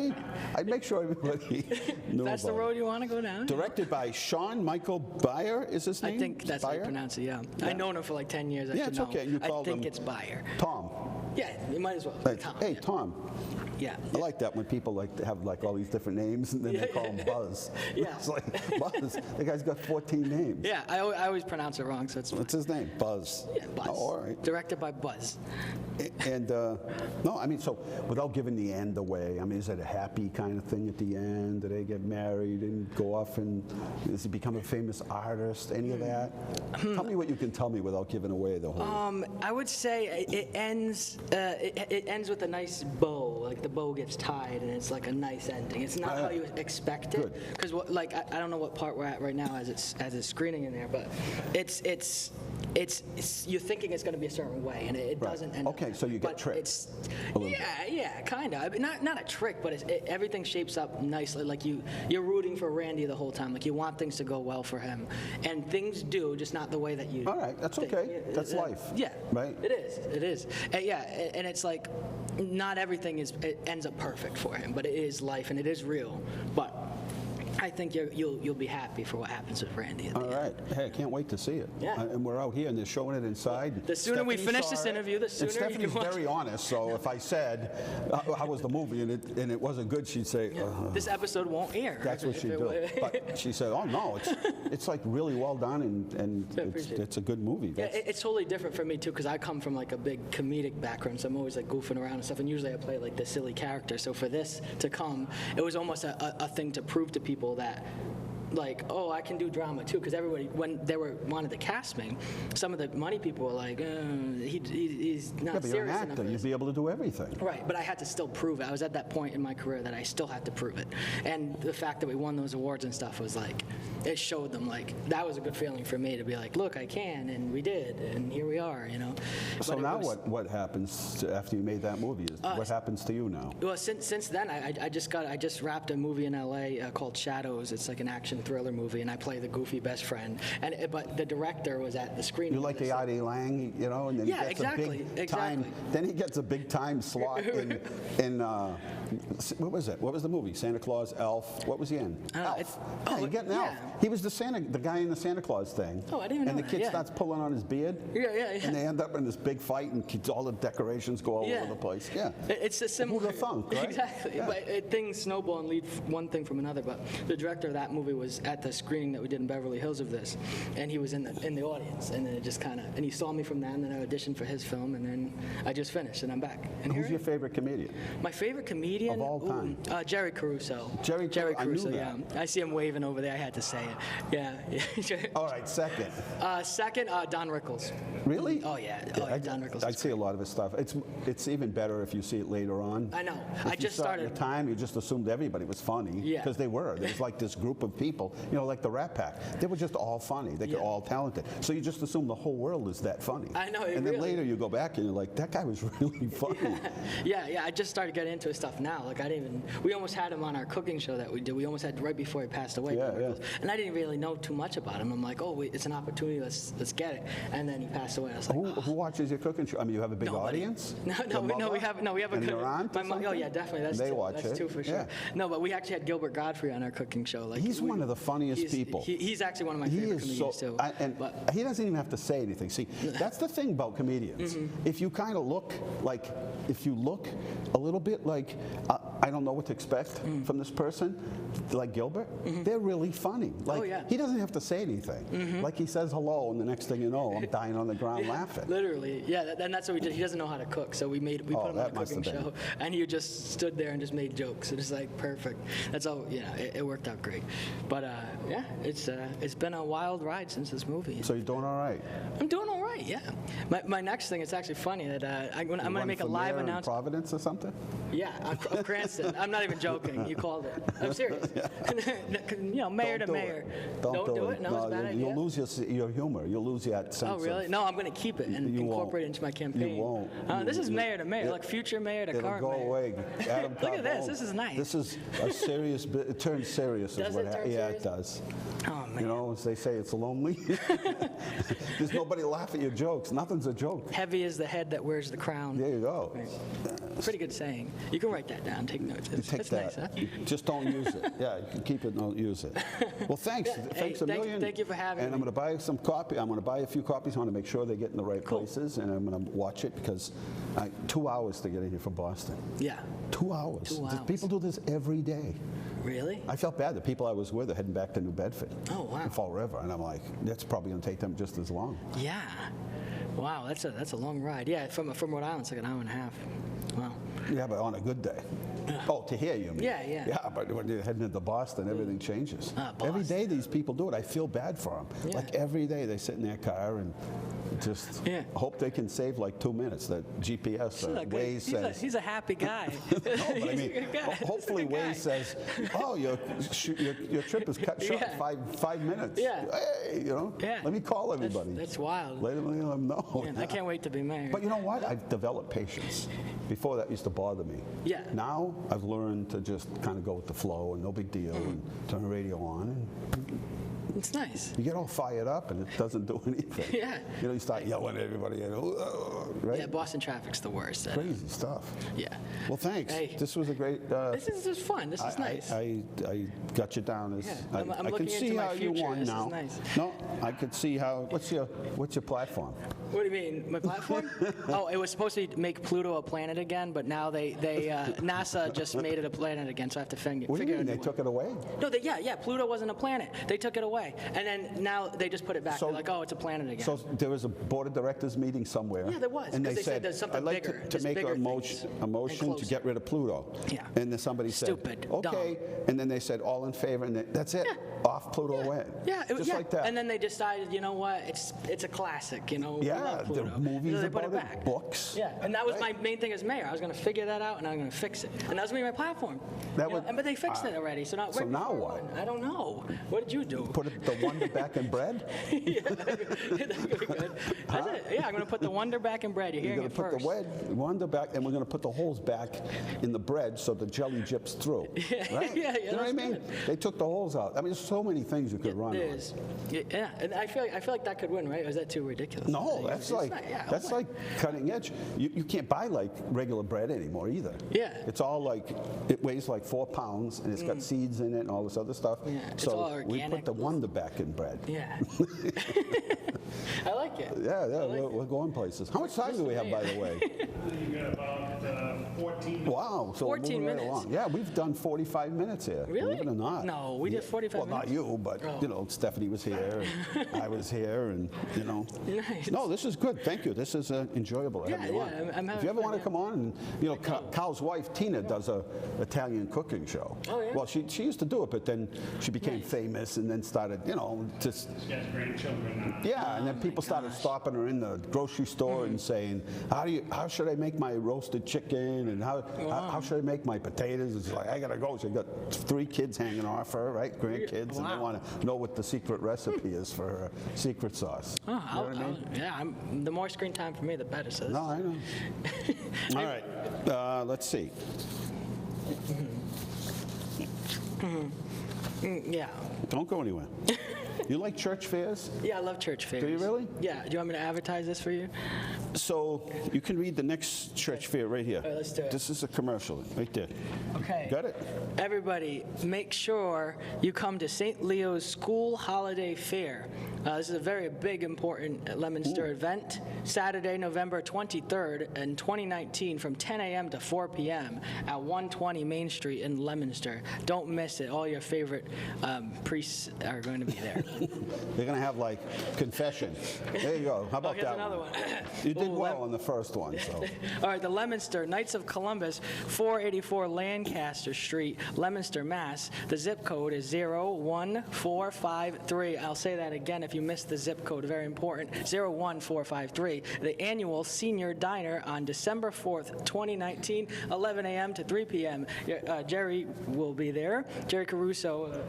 I'd make sure everybody knew That's the about it. road you want to go down. Directed by Sean Michael Bayer, is his name? I think that's how you Bayer? pronounce it. Yeah. I've known him for like 10 years. I Yeah, should it's know. okay. You I called think him it's Bayer. Tom. Yeah, you might as well. Like, Tom. hey, yeah. Tom. Yeah. I like that when people like to have like all these different names and then they call him Buzz. Yeah. It's like, Buzz, the guy's got 14 names. Yeah, I always pronounce it wrong, so it's fine. What's his name? Buzz. Yeah, Buzz. Oh, all right. Directed by Buzz. And no, I mean, so without giving the end away, I mean, is it a happy kind of thing at the end? Do they get married and go off and does he become a famous artist? Any of that? Tell me what you can tell me without giving away the whole. I would say it ends. It ends with a nice bow. Like the bow gets tied, and it's like a nice ending. It's not how you expect it. Because like I don't know what part we're at right now as it's screening in there, but it's you're thinking it's going to be a certain way, and it Right. doesn't end up Okay, that so way. you get But tricked it's- a little bit. Yeah, kind of. I mean, not a trick, but everything shapes up nicely. Like you're rooting for Randy the whole time. Like you want things to go well for him, and things do, just not the way that you. All right, that's think. okay. That's life. Yeah, Right? It is. Yeah, and it's like not everything ends up perfect for him, but it is life and it is real. But I think you'll be happy for what happens with Randy. At the All end. right. Hey, I can't wait to see it. Yeah. And we're out here, and they're showing it inside. The sooner we Stephanie finish saw this it, interview, the and sooner you Stephanie's can watch very honest, so if I said, how was the movie, and it wasn't good, she'd say, This episode won't air. that's what if she'd it do. wa- But she said, oh, no, it's like really well done, and I appreciate it. it's a good movie. Yeah, it's totally different for me too, because I come from like a big comedic background, so I'm always like goofing around and stuff, and usually I play like the silly character. So for this to come, it was almost a thing to prove to people that, like, oh, I can do drama too, because everybody, when they wanted to cast me, some of the money people were like, he's not Yeah, but you're an serious enough actor. for You'd this. be able to do everything. Right, but I had to still prove it. I was at that point in my career that I still had to prove it. And the fact that we won those awards and stuff was like, it showed them, like, that was a good feeling for me to be like, look, I can, and we did, and here we are, you know. So But it now was- what happens after you made that movie? What happens to you now? Well, since then, I just wrapped a movie in LA called Shadows. It's like an action thriller movie, and I play the goofy best friend. But the director was at the screening. You like the Artie Lang, you know, and then Yeah, he gets a exactly, big time. exactly. Then he gets a big time slot in what was it? What was the movie? Santa Claus, Elf. What was he in? Elf. Yeah, you get an Elf. yeah. He was the guy in the Santa Claus thing. Oh, I didn't even And know the that, kid yeah. starts pulling on his beard. Yeah. And they end up in this big fight, and all the decorations go all Yeah. over the place. Yeah. It's a similar. Who'da thunk, right? Exactly. Yeah. But things snowball and lead one thing from another. But the director of that movie was at the screening that we did in Beverly Hills of this, and he was in the audience, and then it just kind of, and he saw me from that, and then I auditioned for his film, and then I just finished, and I'm back. And here Who's I your am. favorite comedian? My favorite comedian Of all time? Jerry Caruso. Jerry I knew Caruso. that. Yeah. I see him waving over there. I had to say it. Yeah. All right, second. Second, Don Rickles. Really? Oh yeah. Don Rickles. I see a lot of his stuff. It's even better if you see it later on. I know. If I you just saw it at started. the time, you just assumed everybody was funny. Yeah. Because they were. There was like this group of people, you know, like the Rat Pack. They were just all funny. They were Yeah. all talented. So you just assume the whole world is that funny. I know, And then really. later you go back and you're like, that guy was really funny. Yeah. I just started getting into his stuff now. Like we almost had him on our cooking show that we did. We almost had right before he passed away. Yeah, Don yeah. Rickles. And I didn't really know too much about him. I'm like, oh, wait, it's an opportunity. Let's get it. And then he passed away. I was like, Who watches your cooking show? I mean, you have a big Nobody. audience? No, Your we mother? have a And good. your aunt or Oh something? yeah, definitely. That's They two. watch That's it. two for sure. Yeah. No, but we actually had Gilbert Godfrey on our cooking show. Like He's one of the funniest people. He's actually one of my He favorite is so, comedians too. and But- he doesn't even have to say anything. See, that's the thing about comedians. Mm-hmm. If you kind of look like, if you look a little bit like, I don't know what to expect from this person, like Gilbert, they're really funny. Like, yeah. he doesn't have to say anything. Like he says hello, and the next thing you know, I'm dying on the ground laughing. Literally, yeah, and that's what we did. He doesn't know how to cook, so we put him on a that must cooking have been. show, and he just stood there and just made jokes. It was like perfect. That's all, it worked out great. But yeah, it's been a wild ride since this movie. So you're doing all right. I'm doing all right, yeah. My next thing, it's actually funny that I'm going to Run make a for live mayor in announcement. Providence or something? Yeah, of Cranston. I'm not even joking. You called it. I'm serious. Mayor Don't to do mayor. it. Don't do it. No, it's a bad idea. You'll lose your humor. You'll lose that sense. Oh, really? Of, No, I'm going to keep it and You won't. incorporate it into my campaign. You won't. This is You- mayor to mayor, like future mayor to It'll current go mayor. away. Adam Look at this. Carbone. This is nice. This is a serious. It turns serious. Does is what it turn Yeah, serious? it does. Oh, man. You know, as they say, it's lonely. There's nobody laugh at your jokes. Nothing's a joke. Heavy is the head that wears the crown. There you go. Pretty good saying. You can write that down. Take notes. You take That's that. nice, huh? Just don't use it. Yeah, you can keep it. Don't use it. Well, thanks. Yeah, Thanks hey, a million. thank you for having And me. I'm going to buy some copy. I'm going to buy a few copies. I want to make sure they get in the right Cool. places, and I'm going to watch it because 2 hours to get in here from Boston. Yeah. 2 hours. 2 hours. People do this every day. Really? I felt bad. The people I was with are heading back to New Bedford. Oh, wow. In Fall River, and I'm like, that's probably going to take them just as long. Yeah. Wow, that's a long ride. Yeah, from Rhode Island, it's like an hour and a half. Wow. Yeah, but on a good day. Oh, to hear you mean. Yeah, yeah. Yeah, but when you're heading into Boston, everything changes. Every Boston. day these people do it. I feel bad for them. Yeah. Like every day they sit in their car and just hope they can save like 2 minutes. That GPS Waze says. He's a happy guy. No, but I mean, hopefully Waze says, "Oh, your trip is cut short 5 minutes." Yeah. Hey, Yeah. let me call everybody. That's wild. Let them know. Man, I can't wait to be married. But you know what? I've developed patience. Before that used to bother me. Yeah. Now I've learned to just kind of go with the flow and no big deal and turn the radio on. And It's nice. you get all fired up and it doesn't do anything. Yeah. You start yelling at everybody. Right? Yeah, Boston traffic's the worst. Crazy stuff. Yeah. Well, thanks. Hey. This was a great. This is fun. This is nice. I got you down as. Yeah, I I'm can looking see into my how you future. won This is now. nice. No, I could see how. What's your platform? What do you mean, my platform? Oh, it was supposed to make Pluto a planet again, but now NASA just made it a planet again, so I have to figure What do you out mean? a They new took one. it away? No, Pluto wasn't a planet. They took it away, and then now they just put it back. So- They're like, oh, it's a planet again. So there was a board of directors meeting somewhere. Yeah, there was, And 'cause they they said there's something I'd like bigger, to there's make bigger a things motion and to closer. get rid of Pluto. Yeah. And then somebody said, Stupid, okay. dumb. And then they said, all in favor, and that's it. Off Pluto went. Yeah, Just like that. And then they decided, you know what? It's a classic. We Yeah, love there Pluto. are movies So they put about it it, back. books. Yeah, and that was Right. my main thing as mayor. I was going to figure that out, and I was going to fix it. And that was going to be my platform. But they fixed it already. So now, So right now before I what? won. I don't know. What did you do? Put the wonder back in bread? Yeah, that could be good. That's it. Yeah, I'm going to put the wonder back in bread. You're You're hearing going it to put first. the wonder back, and we're going to put the holes back in the bread so the jelly drips through. Right? Yeah, You know what I that's mean? good. They took the holes out. I mean, there's so many things you could run It on. is. Yeah, and I feel like that could win, right? Or is that too ridiculous? No, that's It's like not- yeah, that's why? like cutting edge. You can't buy like regular bread anymore either. Yeah. It's all like it weighs like 4 pounds and it's got seeds in it and all this other stuff. Yeah, it's so all we put organic. the wonder back in bread. Yeah. I like it. Yeah, I like we're going places. How much time do we have, by the way? You got about 14. Wow, so we're 14 moving right minutes. along. Yeah, we've done 45 minutes here. Really? Believe it or not. No, we did 45 Well, minutes? not you, but Stephanie was here, and I was here, and Nice. No, this is good. Thank you. This is enjoyable. to have Yeah, you yeah, on. I'm having If you ever fun, want to yeah. come on, and Carl's wife Tina does a Italian cooking show. Oh, yeah? Well, she used to do it, but then she became famous, and then started, just. She has grandchildren now. Yeah, and then people started stopping her in the grocery store and saying, how should I make my roasted chicken, and how should I make my potatoes? And she's like, I gotta go. She got 3 kids hanging off her, right, grandkids, and they Wow. want to know what the secret recipe is for her secret sauce. Oh, You know what I mean? yeah, the more screen time for me, the better. So No, I know. All right, let's see. yeah. Don't go anywhere. You like church fairs? Yeah, I love church fairs. Do you really? Yeah. Do you want me to advertise this for you? So you can read the next church fair right here. All right, let's do it. This is a commercial right there. Okay. Got it? Everybody, make sure you come to St. Leo's School Holiday Fair. This is a very big, important Leominster event. Saturday, November 23rd in 2019 from 10 a.m. to 4 p.m. at 120 Main Street in Leominster. Don't miss it. All your favorite priests are going to be there. They're going to have like confession. There you go. How about here's that another one? one. You did Ooh, well on the first one. So. All right, the Leominster Knights of Columbus, 484 Lancaster Street, Leominster, Mass. The zip code is 01453. I'll say that again if you missed the zip code, very important, 01453. The annual senior diner on December 4th, 2019, 11 a.m. to 3 p.m. Jerry will be there, Jerry Caruso.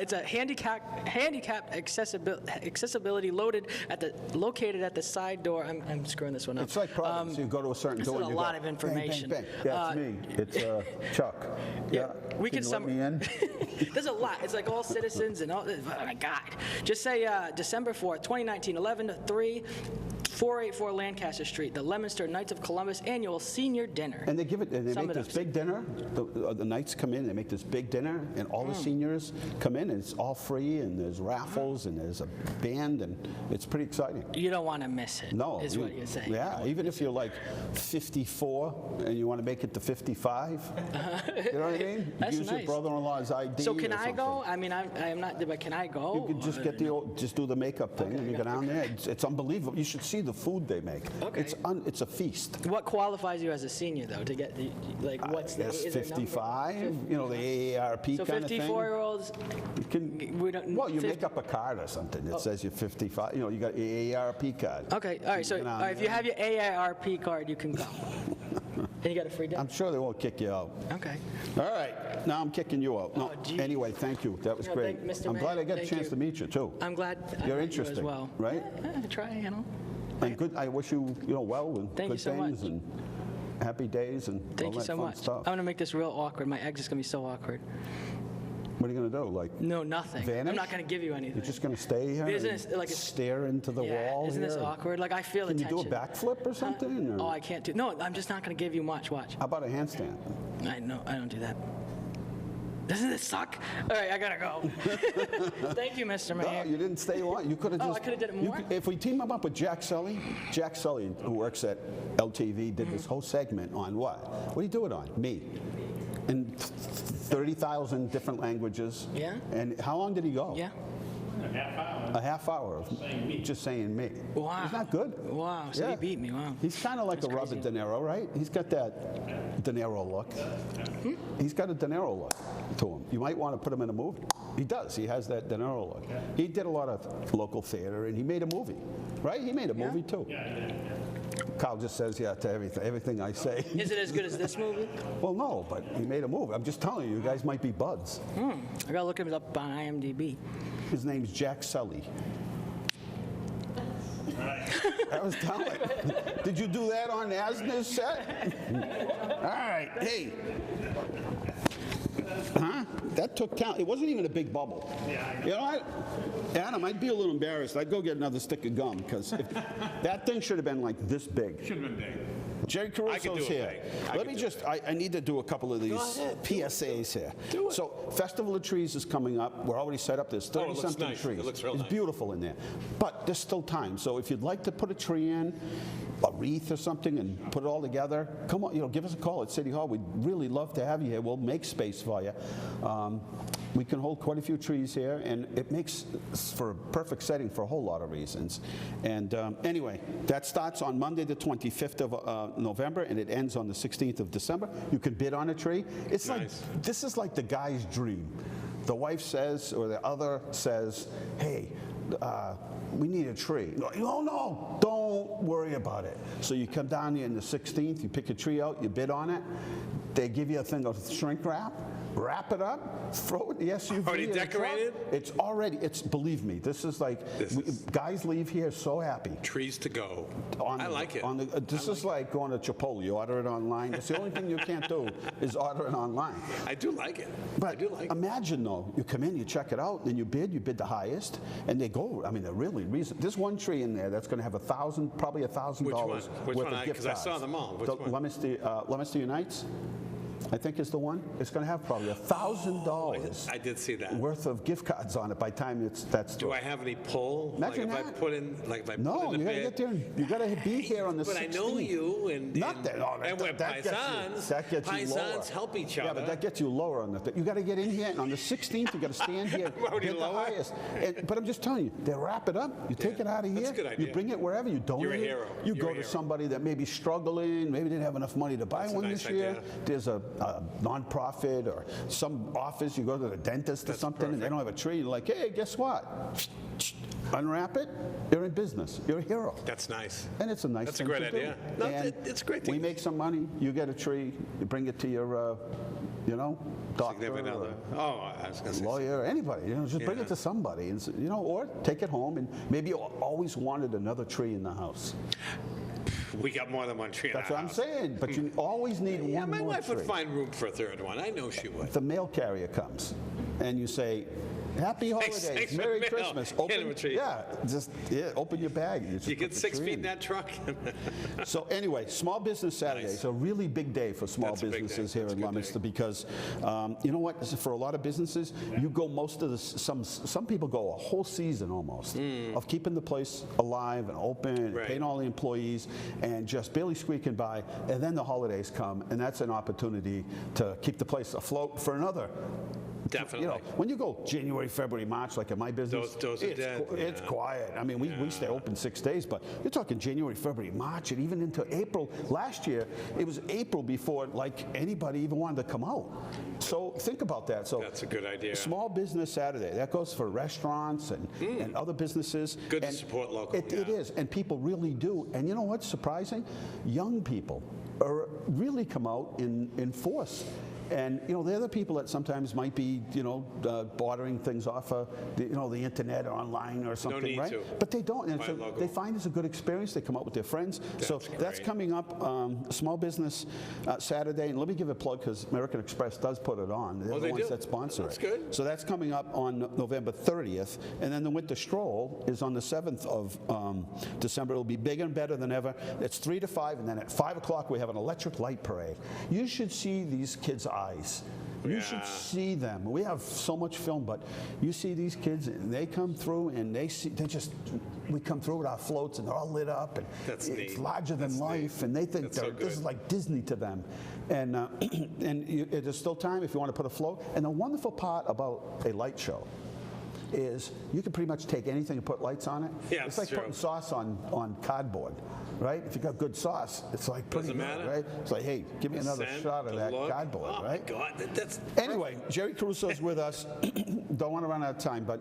It's a handicapped accessibility located at the side door. I'm screwing this one up. It's like Providence. You go to a certain this door is and a you lot go, of information. Bang, bang, bang. Yeah, it's me. It's Chuck. Yeah, we can can you let me in? There's a lot. It's like all citizens and all. Oh my God! Just say December 4th, 2019, 11 to 3, 484 Lancaster Street, the Leominster Knights of Columbus annual senior dinner. And they give it. And they Sum make it this up. big dinner. The Knights come in. They make this big dinner, and all the seniors come in, and it's all free. And there's raffles, and there's a band, and it's pretty exciting. You don't want to miss it. No, is what you're saying. Yeah, even if you're like 54 and you want to make it to 55, you know what I mean? That's Use nice. your brother-in-law's ID. So can or I go? something. I mean, I'm not. But can I go? You can just get just do the makeup thing, and you go down there. It's unbelievable. You should see the food they make. Okay. It's a feast. What qualifies you as a senior, though, to get, like, what's the... There's is there a number? 55, you know, the AARP So kind of thing. 54-year-olds, we don't... Well, you make up a card or something that says you're 55. You know, you got your AARP card. Okay, all right, so if you have your AARP card, you can go. And you got a free day? I'm sure they won't kick you out. Okay. All right, now I'm kicking you out. No, Oh, geez. anyway, thank you. That was No, great. Mr. I'm glad I got a Thank chance you. to meet you too. I'm glad I You're met interesting, you as well. right? Yeah, try, you know. And good. I wish you, well and Thank good you so things much. and happy days and Thank all you that so fun much. stuff. I'm going to make this real awkward. My exit is going to be so awkward. What are you going to do? Like No, nothing. vanish? I'm not going to give you anything. You're just going to stay here Isn't and it like it's- stare into the Yeah, wall isn't this here? awkward? Like, I feel Can you attention. do a backflip or something? Oh, or I can't do... No, I'm just not going to give you much. Watch. how about a handstand? I know, I don't do that. Doesn't this suck? All right, I got to go. Thank you, Mr. No, Mayor. you didn't stay long. You could have Oh, just. I coulda did it you more? could- if we team him up with Jack Sully, who works at LTV, did this whole segment on what? What do you do it on? Me. In 30,000 different languages. Yeah. And how long did he go? Yeah? A half hour of just saying me. Wow. Isn't that good? Wow, so Yeah. he beat me, wow. He's kind of like That's a Robert crazy. De Niro, right? He's got that De Niro look. He's got a De Niro look to him. You might want to put him in a movie. He does. He has that De Niro look. He did a lot of local theater, and he made a movie, right? He made a movie, too. Kyle just says yeah to everything I say. Is it as good as this movie? Well, no, but he made a movie. I'm just telling you, you guys might be buds. I got to look him up on IMDb. His name's Jack Sully. I was telling. Did you do that on Asner's set? All right. Hey. Huh? That took count. It wasn't even a big bubble. You know what? Adam, I'd be a little embarrassed. I'd go get another stick of gum because that thing should have been like this big. Should have been big. Jerry Caruso's here. Let me just, I need to do a couple of these PSAs here. So, Festival of Trees is coming up. We're already set up. There's 30-something nice. trees. It looks real It's nice. beautiful in there. But there's still time. So, if you'd like to put a tree in, a wreath or something, and put it all together, come on, give us a call at City Hall. We'd really love to have you here. We'll make space for you. We can hold quite a few trees here, and it makes for a perfect setting for a whole lot of reasons. And anyway, that starts on Monday, the 25th of November, and it ends on the 16th of December. You can bid on a tree. It's Nice. like, this is like the guy's dream. The wife says, or the other says, hey, we need a tree. No, don't worry about it. So you come down here on the 16th, you pick a tree out, you bid on it. They give you a thing of shrink wrap it up, throw it in the SUV. Already in the truck. decorated? Believe me, this is like, guys leave here so happy. Trees to go. On I the- like it. on the- this is like going to Chipotle. You order it online. It's the only thing you can't do is order it online. I do like it. But I do like it. imagine, though, you come in, you check it out, then you bid the highest, and they go, I mean, they're really reasonable. There's one tree in there that's going to have probably $1,000 Which one? Which worth one? of gift Because I saw cards. them all. Which The one? Leominster Unites, I think is the one. It's going to have probably $1,000 I did see that. worth of gift cards on it by the time that's Do I have any pull? Imagine like if that. I put in, like if I No, put in you a got to bid? get there. You got to be here on the 16th. But I know you and Not that. No, and we're that gets you- paisans. That gets you lower. Paisans help each Yeah, other. but that gets you lower on the thing. You got to get in here, and on the 16th, you got to stand here. I'm already bid the lower? highest. But I'm just telling you, they wrap it up. You take it out of here. That's a good You idea. bring it wherever. You donate You're a it. hero. You You're go a to hero. somebody that may be struggling, maybe didn't have enough money to buy That's a one nice this year. idea. There's a nonprofit or some office. You go to the dentist or That's something, and they perfect. don't have a tree. You're like, hey, guess what? Unwrap it. You're in business. You're a hero. That's nice. And it's a nice That's a thing great to idea. do. No, And it's a great thing. We make some money. You get a tree. You bring it to your, doctor Significant or other. Oh, I was going to say. lawyer, anybody. Just bring Yeah. it to somebody, and or take it home. And maybe you always wanted another tree in the house. We got more than one tree in That's our what I'm house. saying. But you always need Yeah, one my more wife tree. would find room for a third one. I know she would. The mail carrier comes, and you say, "Happy holidays, thanks for Merry the mail. Christmas." Hand him a tree. Open your bag. And just You put get the 6 tree feet in. in that truck. So anyway, Small Business Saturday Nice. is a really big day for small That's a big day. businesses here That's a in good Leominster day. because you know what? For a lot of businesses, you go most of the some people go a whole season almost of keeping the place alive and open, and Right. paying all the employees, and just barely squeaking by. And then the holidays come, and that's an opportunity to keep the place afloat for another Definitely. You know, when you go January, February, March, like in my business, Those are dead. It's quiet. I mean, we stay open 6 days, but you're talking January, February, March, and even into April. Last year, it was April before like anybody even wanted to come out. So think about that. So That's a good idea. Small Business Saturday. That goes for restaurants and other businesses. Good to And support local. It is, and people really do. And you know what's surprising? Young people are really come out in force. And, you know, they're the people that sometimes might be, you know, bartering things off of, the internet or online or something, need right? to. But they don't. And Buy so local. they find it's a good experience. They come out with their friends. So that's great. coming up, Small Business Saturday. And let me give a plug because American Express does put it on. They're the they ones do? that sponsor That's it. good. So that's coming up on November 30th. And then the Winter Stroll is on the 7th of December. It'll be bigger and better than ever. It's 3 to 5. And then at 5 o'clock, we have an electric light parade. You should see these kids' eyes. You should see them. We have so much film, but you see these kids, and they come through, and we come through with our floats, and they're all lit up, and That's it's neat. larger than That's life, neat. and they think That's so this is good. like Disney to them. And it is still time if you want to put a float. And the wonderful part about a light show is you can pretty much take anything and put lights on it. Yeah, it's like true. putting sauce on cardboard. Right? If you got good sauce, it's like pretty Doesn't good, matter. right? It's like, hey, give me another Scent, shot of the that look. cardboard, Oh right? my God, that's Anyway, Jerry Caruso's with us. Don't want to run out of time, but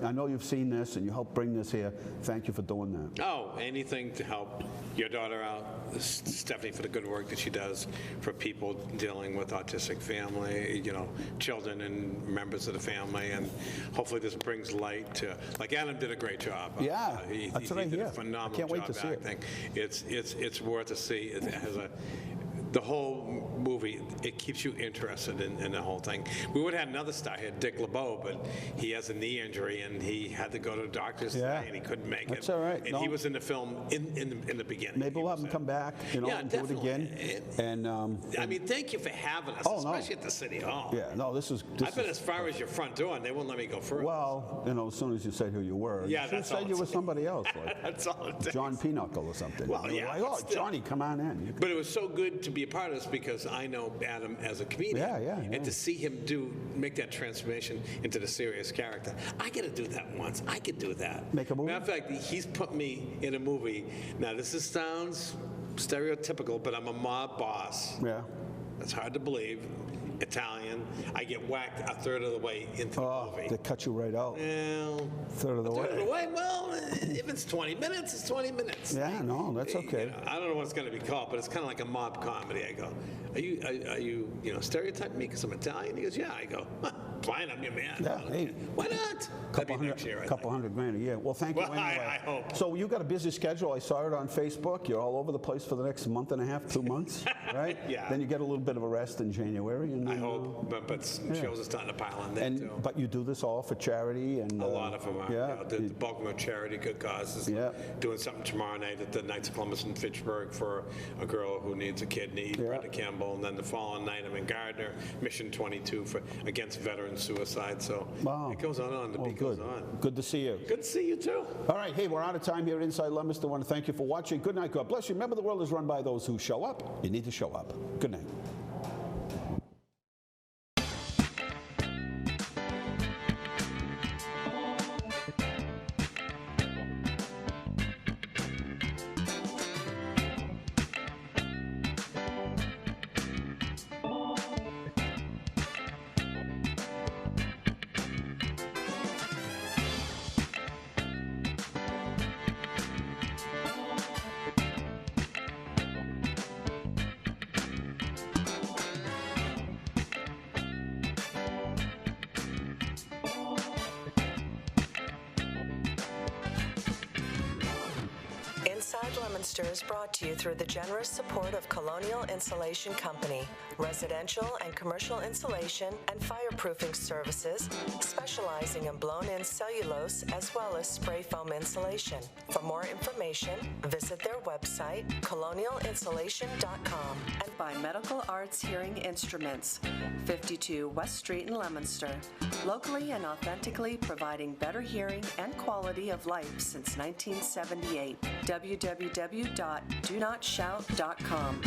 I know you've seen this and you helped bring this here. Thank you for doing that. Oh, anything to help your daughter out. Stephanie, for the good work that she does for people dealing with autistic family, you know, children and members of the family, and hopefully this brings light to. Like Adam did a great job. Yeah, he that's what I did hear. a phenomenal I can't wait job to see it. acting. It's worth a see. It has the whole movie, it keeps you interested in the whole thing. We would have had another star here, Dick LeBeau, but he has a knee injury and he had to go to the doctor's today and he couldn't make That's it. all right. And No. he was in the film in the beginning. Maybe we'll have him come back, you know, Yeah, and do it definitely. again. And I mean, thank you for having us, Oh, no. especially at the City Hall. yeah, no, this is. I've been as far as your front door and they won't let me go further. Well, you know, as soon as you said who you were, Yeah, you should have that's all said you it were takes. somebody else, like That's all it takes. John Pinochle or something. Well, You were yeah, like, but oh, still. Johnny, come on in. You could- But it was so good to be a part of this because I know Adam as a comedian. Yeah. And to see him make that transformation into the serious character. I got to do that once. I could do that. Make a movie? Matter of fact, he's put me in a movie. Now, sounds stereotypical, but I'm a mob boss. Yeah. That's hard to believe. Italian. I get whacked a third of the way into the Oh, movie. they cut you right out. Well, Third of the third of the way. way. Well, if it's 20 minutes, it's 20 minutes. Yeah, no, that's okay. You know, I don't know what it's going to be called, but it's kind of like a mob comedy. I go, are you stereotyping me because I'm Italian? He goes, yeah. I go, fine, I'm your man. Yeah, hey. Why not? That'd be next year, I couple think. $100,000 a year. Well, thank you Well, anyway. I hope. So you got a busy schedule. I saw it on Facebook. You're all over the place for the next month and a half, 2 months, right? Yeah. Then you get a little bit of a rest in January. And I then, hope, but shows are starting to pile in there, too. But you do this all for charity and A lot of them are. Yeah. You know, the bulk of them are charity, good causes. Yeah. Doing something tomorrow night at the Knights of Columbus in Fitchburg for a girl who needs a kidney, Brenda Campbell. And then the following night, I'm in Gardner, Mission 22 against veteran suicide. So Wow. it goes on. The beat goes on. Good to see you. Good to see you, too. All right, hey, we're out of time here at Inside Leominster. I want to thank you for watching. Good night. God bless you. Remember, the world is run by those who show up. You need to show up. Good night. Inside Leominster is brought to you through the generous support of Colonial Insulation Company, residential and commercial insulation and fireproofing services, specializing in blown-in cellulose as well as spray foam insulation. For more information, visit their website, colonialinsulation.com. And by Medical Arts Hearing Instruments, 52 West Street in Leominster, locally and authentically providing better hearing and quality of life since 1978. www.donot.shout.com.